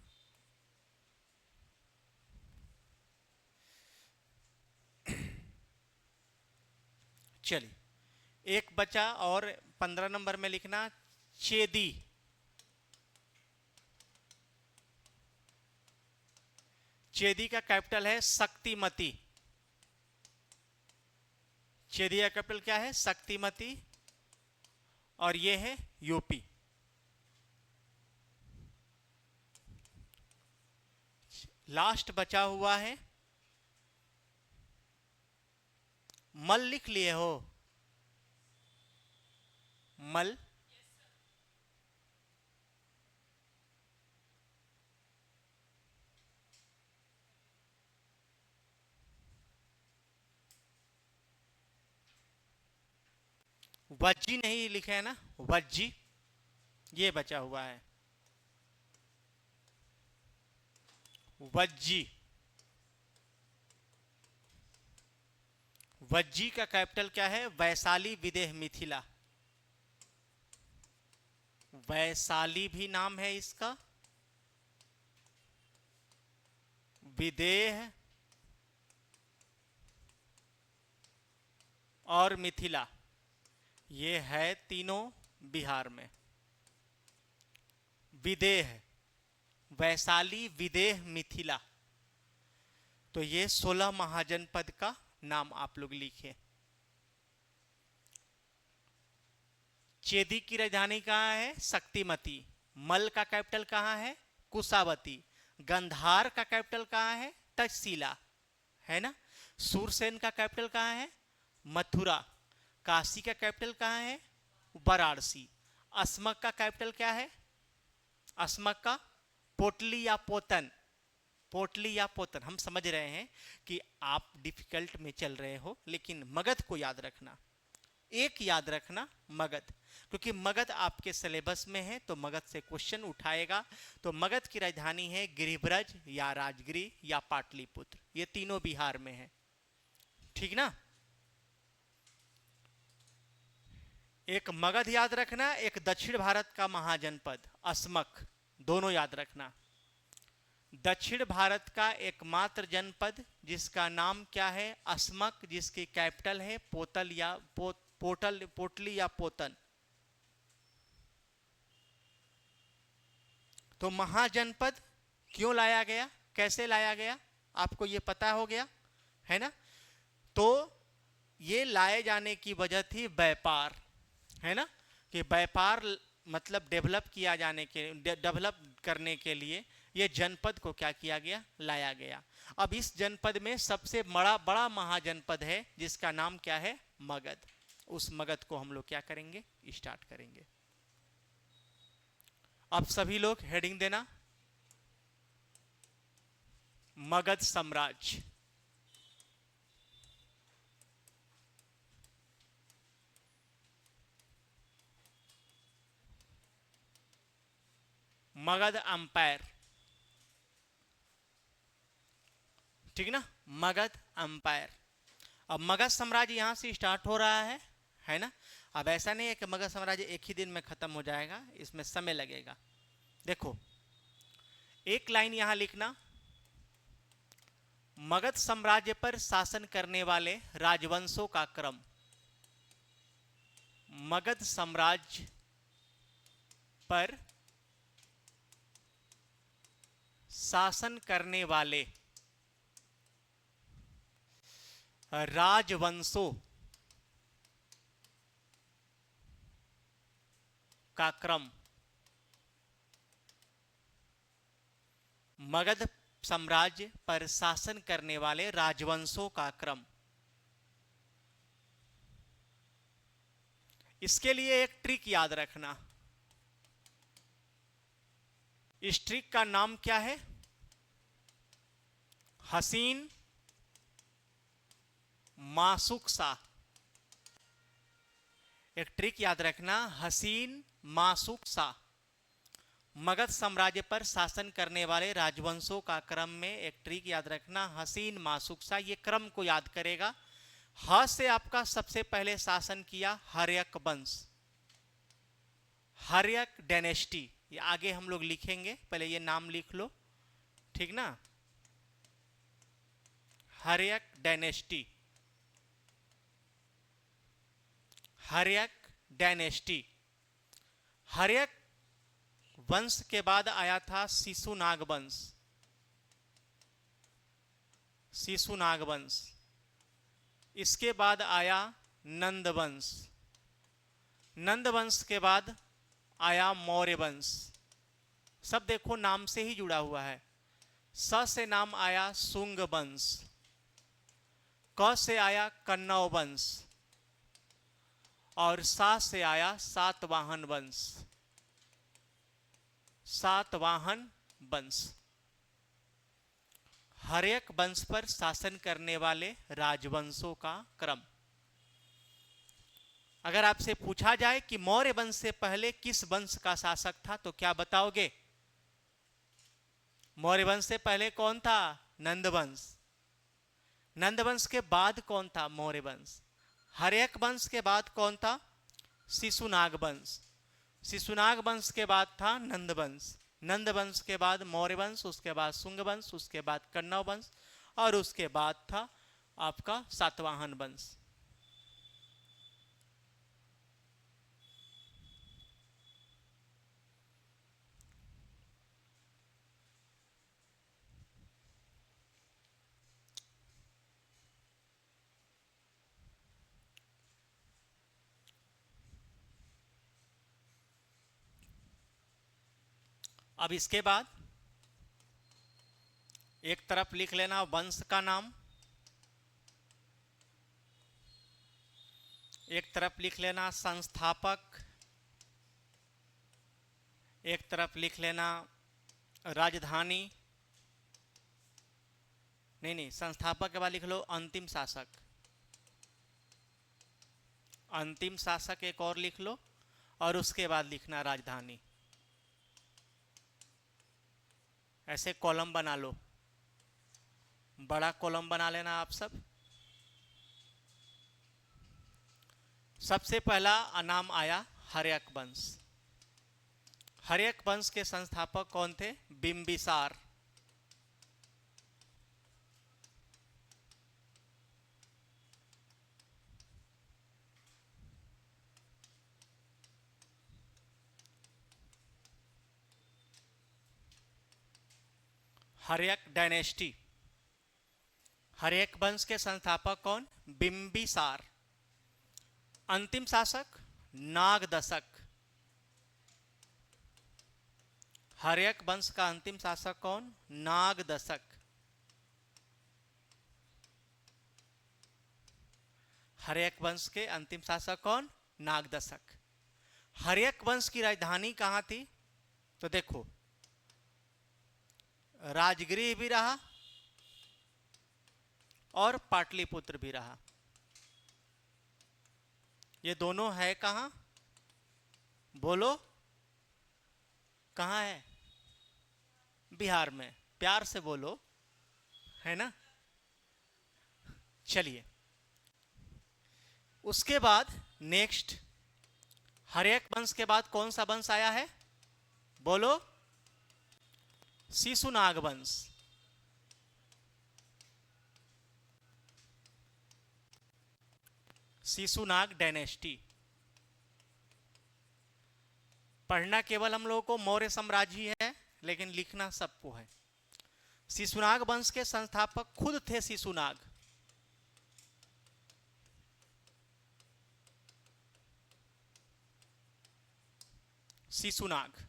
चलिए, एक बचा और 15 नंबर में लिखना चेदी। चेदी का कैपिटल है शक्तिमती। चेदी का कैपिटल क्या है? शक्तिमती, और ये है यूपी। लास्ट बचा हुआ है मल। लिख लिए हो? मल, वज्जी नहीं लिखे है ना? वज्जी ये बचा हुआ है, वज्जी। वज्जी का कैपिटल क्या है? वैशाली, विदेह, मिथिला। वैशाली भी नाम है इसका, विदेह और मिथिला, ये है तीनों बिहार में। विदेह, वैशाली, विदेह, मिथिला, तो ये 16 महाजनपद का नाम आप लोग लिखे। चेदी की राजधानी कहाँ है? शक्तिमती। मल का कैपिटल कहाँ है? कुशावती। गंधार का कैपिटल कहाँ है? तक्षशिला, है ना? सूरसेन का कैपिटल कहाँ है? मथुरा। काशी का कैपिटल कहाँ है? वाराणसी। अस्मक का कैपिटल क्या है? अस्मक का पोटली या पोतन। पोटली या पोतन, हम समझ रहे हैं कि आप डिफिकल्ट में चल रहे हो, लेकिन मगध को याद रखना। एक याद रखना, मगध, क्योंकि मगध आपके सिलेबस में है तो मगध से क्वेश्चन उठाएगा। तो मगध की राजधानी है गिरिब्रज या राजगिरी या पाटलिपुत्र, ये तीनों बिहार में है। ठीक ना? एक मगध याद रखना, एक दक्षिण भारत का महाजनपद अस्मक, दोनों याद रखना। दक्षिण भारत का एकमात्र जनपद जिसका नाम क्या है? अस्मक, जिसकी कैपिटल है पोतल या पोटली या पोतन। तो महाजनपद क्यों लाया गया, कैसे लाया गया, आपको ये पता हो गया है ना? तो ये लाए जाने की वजह थी व्यापार, है ना? कि व्यापार मतलब डेवलप किया जाने के, डेवलप करने के लिए ये जनपद को क्या किया गया? लाया गया। अब इस जनपद में सबसे बड़ा महाजनपद है जिसका नाम क्या है? मगध। उस मगध को हम लोग क्या करेंगे? स्टार्ट करेंगे। अब सभी लोग हेडिंग देना, मगध साम्राज्य। मगध अंपायर, ठीक ना? मगध अंपायर। अब मगध साम्राज्य यहां से स्टार्ट हो रहा है ना? अब ऐसा नहीं है कि मगध साम्राज्य एक ही दिन में खत्म हो जाएगा, इसमें समय लगेगा। देखो, एक लाइन यहां लिखना, मगध साम्राज्य पर शासन करने वाले राजवंशों का क्रम। मगध साम्राज्य पर शासन करने वाले राजवंशों का क्रम। मगध साम्राज्य पर शासन करने वाले राजवंशों का क्रम। इसके लिए एक ट्रिक याद रखना। इस ट्रिक का नाम क्या है? हसीन मासुकसा। एक ट्रिक याद रखना, हसीन मासुकसा। मगध साम्राज्य पर शासन करने वाले राजवंशों का क्रम में एक ट्रिक याद रखना, हसीन मासुकसा। ये क्रम को याद करेगा। ह से आपका सबसे पहले शासन किया हर्यक वंश, हर्यक डायनेस्टी। ये आगे हम लोग लिखेंगे, पहले ये नाम लिख लो, ठीक ना। Haryanka dynasty, Haryanka dynasty. हर्यक वंश के बाद आया था शिशुनाग वंश, शिशुनाग वंश। इसके बाद आया नंद वंश, नंद वंश के बाद आया मौर्य वंश। सब देखो नाम से ही जुड़ा हुआ है। स से नाम आया शुंग वंश, क से आया कन्नौ वंश और सा से आया सातवाहन वंश, सातवाहन वंश। हर्यक वंश पर शासन करने वाले राजवंशों का क्रम। अगर आपसे पूछा जाए कि मौर्य वंश से पहले किस वंश का शासक था तो क्या बताओगे? मौर्य वंश से पहले कौन था? नंद वंश। नंद वंश के बाद कौन था? मौर्य वंश। हर्यक वंश के बाद कौन था? शिशुनाग वंश। शिशुनाग वंश के बाद था नंद वंश। नंद वंश के बाद मौर्य वंश, उसके बाद शुंग वंश, उसके बाद कन्नौ वंश और उसके बाद था आपका सातवाहन वंश। अब इसके बाद एक तरफ लिख लेना वंश का नाम, एक तरफ लिख लेना संस्थापक, एक तरफ लिख लेना राजधानी। नहीं, संस्थापक के बाद लिख लो अंतिम शासक। अंतिम शासक एक और लिख लो और उसके बाद लिखना राजधानी। ऐसे कॉलम बना लो, बड़ा कॉलम बना लेना आप सब। सबसे पहला नाम आया हर्यक वंश। हर्यक वंश के संस्थापक कौन थे? बिंबिसार। हर्यक डायनेस्टी। हर्यक वंश के संस्थापक कौन? बिंबिसार। अंतिम शासक नागदशक। हर्यक वंश का अंतिम शासक कौन? नागदशक। हर्यक वंश के अंतिम शासक कौन? नागदशक। हर्यक वंश की राजधानी कहां थी? तो देखो, राजगृह भी रहा और पाटलिपुत्र भी रहा। ये दोनों है कहां? बोलो कहां है? बिहार में। प्यार से बोलो, है ना। चलिए, उसके बाद नेक्स्ट हर्यक वंश के बाद कौन सा वंश आया है? बोलो, शिशुनाग वंश। शिशुनाग डायनेस्टी। पढ़ना केवल हम लोगों को मौर्य साम्राज्य ही है, लेकिन लिखना सबको है। शिशुनाग वंश के संस्थापक खुद थे शिशुनाग। शिशुनाग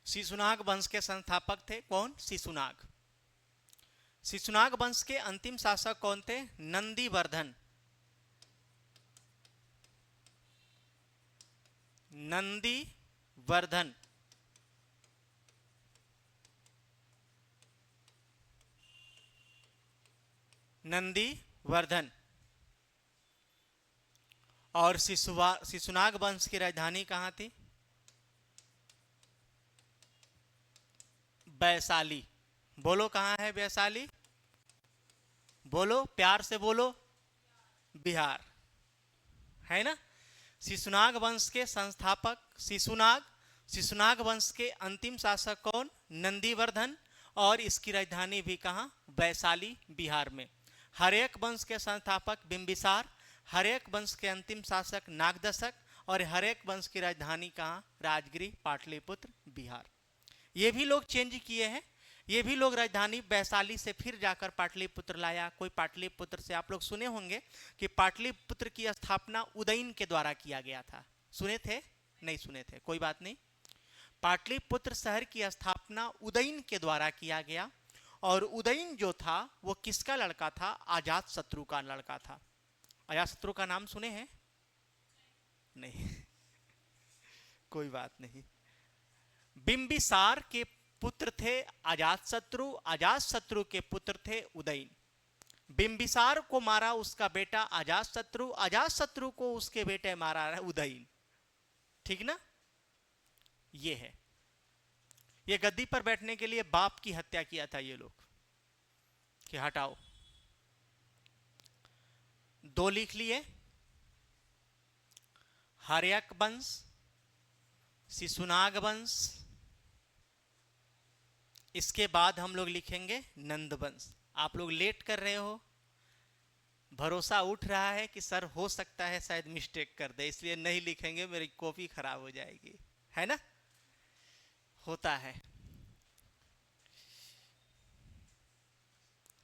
शिशुनाग वंश के संस्थापक थे कौन? शिशुनाग। शिशुनाग वंश के अंतिम शासक कौन थे? नंदीवर्धन। नंदीवर्धन। नंदीवर्धन। और शिशुनाग वंश की राजधानी कहां थी? वैशाली। बोलो कहां है वैशाली? बोलो, प्यार से बोलो। बिहार, है ना। शिशुनाग वंश के संस्थापक शिशुनाग। शिशुनाग वंश के अंतिम शासक कौन? नंदीवर्धन। और इसकी राजधानी भी कहां? वैशाली, बिहार में। हर्यक वंश के संस्थापक बिंबिसार। हर्यक वंश के अंतिम शासक नागदशक। और हर्यक वंश की राजधानी कहां? राजगिरी, पाटलिपुत्र, बिहार। ये भी लोग चेंज किए हैं। ये भी लोग राजधानी वैशाली से फिर जाकर पाटलिपुत्र लाया। कोई पाटलिपुत्र से आप लोग सुने होंगे कि पाटलिपुत्र की स्थापना उदयन के द्वारा किया गया था। सुने थे? नहीं सुने थे, कोई बात नहीं। पाटलिपुत्र शहर की स्थापना उदयन के द्वारा किया गया। और उदयन जो था वो किसका लड़का था? अजातशत्रु का लड़का था। अजातशत्रु का नाम सुने हैं? नहीं कोई बात नहीं। बिंबिसार के पुत्र थे अजातशत्रु। अजातशत्रु के पुत्र थे उदयन। बिंबिसार को मारा उसका बेटा अजातशत्रु। अजातशत्रु को उसके बेटे मारा उदयन। ठीक ना। ये है, ये गद्दी पर बैठने के लिए बाप की हत्या किया था ये लोग कि हटाओ। 2 लिख लिए। हर्यक वंश, शिशुनाग वंश। इसके बाद हम लोग लिखेंगे नंद वंश। आप लोग लेट कर रहे हो, भरोसा उठ रहा है कि सर हो सकता है शायद मिस्टेक कर दे, इसलिए नहीं लिखेंगे, मेरी कॉपी खराब हो जाएगी, है ना। होता है।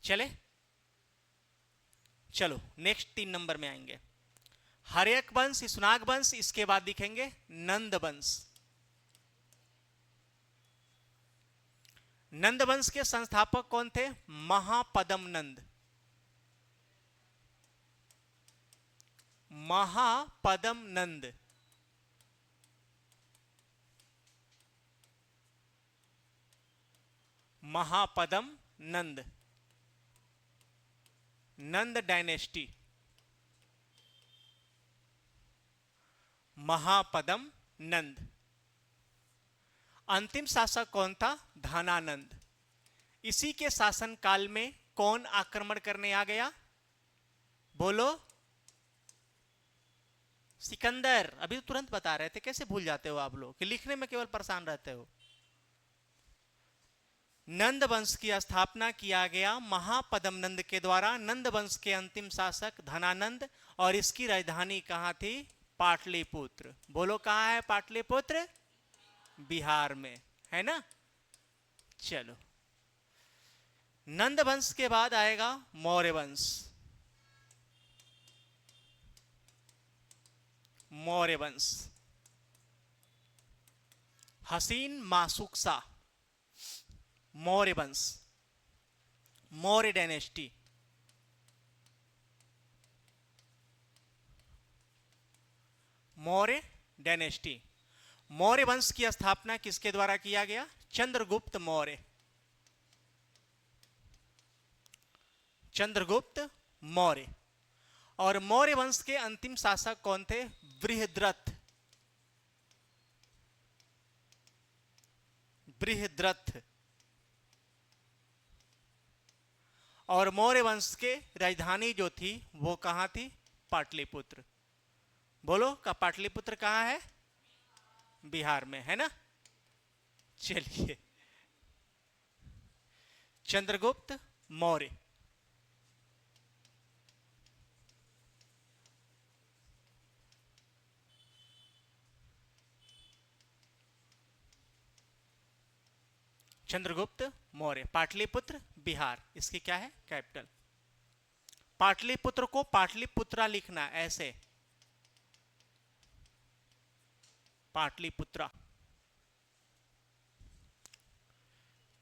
चले, चलो नेक्स्ट 3 नंबर में आएंगे। हर्यक वंश, शिशुनाग वंश, इसके बाद लिखेंगे नंद वंश। नंद वंश के संस्थापक कौन थे? महापदम नंद। महापदम नंद। महापदम नंद। नंद डायनेस्टी। महापदम नंद। अंतिम शासक कौन था? धनानंद। इसी के शासन काल में कौन आक्रमण करने आ गया? बोलो। सिकंदर। अभी तो तुरंत बता रहे थे, कैसे भूल जाते हो आप लोग कि लिखने में केवल परेशान रहते हो। नंद वंश की स्थापना किया गया महापदम नंद के द्वारा। नंद वंश के अंतिम शासक धनानंद। और इसकी राजधानी कहां थी? पाटलिपुत्र। बोलो कहां है पाटलिपुत्र? बिहार में, है ना। चलो, नंद वंश के बाद आएगा मौर्य वंश। मौर्य वंश, हसीन मासुकसा। मौर्य वंश, मौर्य डायनेस्टी। मौर्य डायनेस्टी। मौर्य वंश की स्थापना किसके द्वारा किया गया? चंद्रगुप्त मौर्य। चंद्रगुप्त मौर्य। और मौर्य वंश के अंतिम शासक कौन थे? बृहद्रथ। बृहद्रथ। और मौर्य वंश के राजधानी जो थी वो कहां थी? पाटलिपुत्र। बोलो का पाटलिपुत्र कहां है? बिहार में, है ना। चलिए, चंद्रगुप्त मौर्य। चंद्रगुप्त मौर्य। पाटलिपुत्र बिहार, इसकी क्या है कैपिटल। पाटलिपुत्र को पाटलिपुत्रा लिखना ऐसे, पाटलिपुत्रा।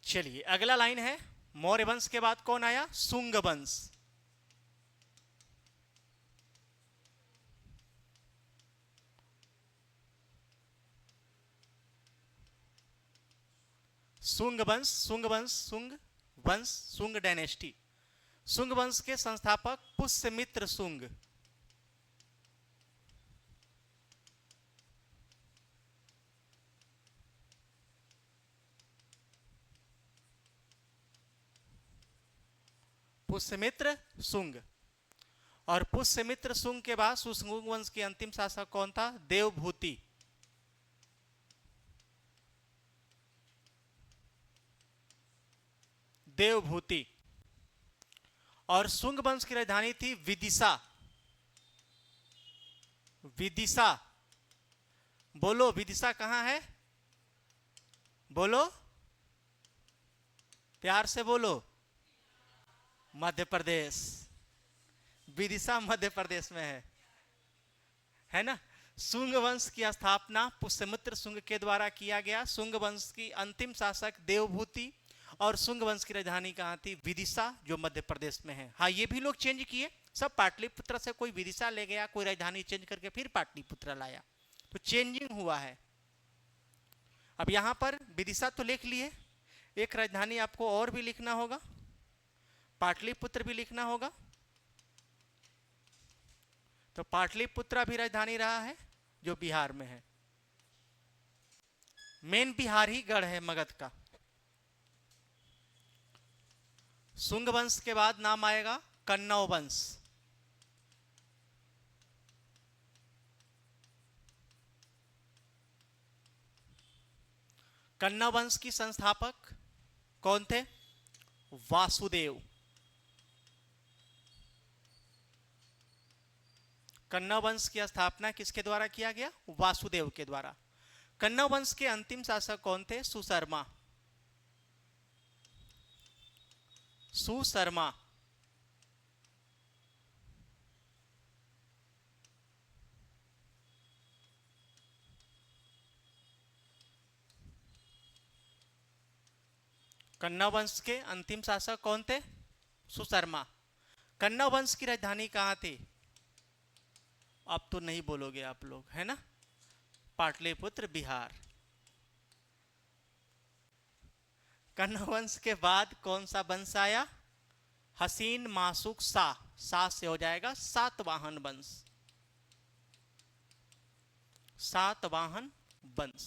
चलिए अगला लाइन है, मौर्य वंश के बाद कौन आया, सुंग वंश। सुंग वंश, सुंग वंश, सुंग वंश, सुंग डायनेस्टी। सुंग वंश के संस्थापक पुष्यमित्र सुंग। पुष्यमित्र सुंग। और पुष्यमित्र सुंग के बाद सुसुंग वंश के अंतिम शासक कौन था, देवभूति। देवभूति। और सुंग वंश की राजधानी थी विदिशा। विदिशा, बोलो विदिशा कहां है, बोलो प्यार से बोलो, मध्य प्रदेश। विदिशा मध्य प्रदेश में है ना। सुंग वंश की स्थापना पुष्यमित्र सुंग के द्वारा किया गया। सुंग वंश की अंतिम शासक देवभूति, और सुंग वंश की राजधानी कहां थी, विदिशा, जो मध्य प्रदेश में है। हाँ, ये भी लोग चेंज किए, सब पाटलिपुत्र से कोई विदिशा ले गया, कोई राजधानी चेंज करके फिर पाटलिपुत्र लाया, तो चेंजिंग हुआ है। अब यहां पर विदिशा तो लिख लिए, एक राजधानी आपको और भी लिखना होगा, पाटलिपुत्र भी लिखना होगा। तो पाटलिपुत्र भी राजधानी रहा है, जो बिहार में है। मेन बिहार ही गढ़ है मगध का। सुंग वंश के बाद नाम आएगा कन्नौ वंश। कन्नौ वंश की संस्थापक कौन थे, वासुदेव। कन्नौ वंश की स्थापना किसके द्वारा किया गया, वासुदेव के द्वारा। कन्नौ वंश के अंतिम शासक कौन थे, सुशर्मा। सुशर्मा। कन्नौ वंश के अंतिम शासक कौन थे, सुशर्मा। कन्नौ वंश की राजधानी कहां थी, अब तो नहीं बोलोगे आप लोग, है ना, पाटलिपुत्र बिहार। कन्नौ वंश के बाद कौन सा वंश आया, हसीन मासुक शाह। शाह से हो जाएगा सातवाहन वंश। सातवाहन वंश।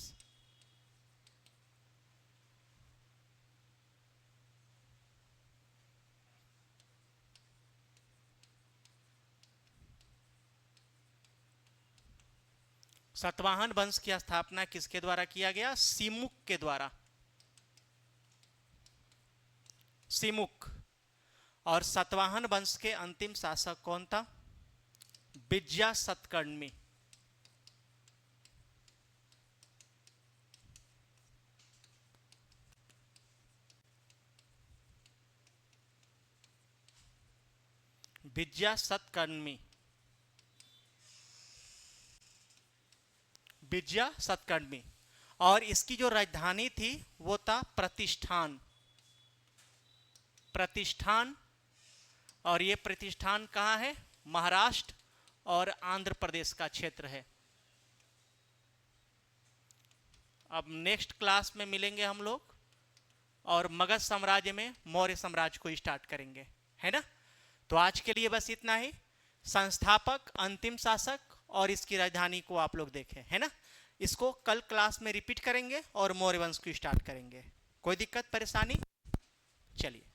सातवाहन वंश की स्थापना किसके द्वारा किया गया, सिमुक के द्वारा। सिमुक। और सातवाहन वंश के अंतिम शासक कौन था, विजया सतकर्णी। विजया सतकर्णी। विजया सतकर्णी। और इसकी जो राजधानी थी वो था प्रतिष्ठान। प्रतिष्ठान। और ये प्रतिष्ठान कहाँ है, महाराष्ट्र और आंध्र प्रदेश का क्षेत्र है। अब नेक्स्ट क्लास में मिलेंगे हम लोग और मगध साम्राज्य में मौर्य साम्राज्य को स्टार्ट करेंगे, है ना। तो आज के लिए बस इतना ही। संस्थापक, अंतिम शासक और इसकी राजधानी को आप लोग देखें, है ना। इसको कल क्लास में रिपीट करेंगे और मौर्य वंश को स्टार्ट करेंगे। कोई दिक्कत परेशानी, चलिए।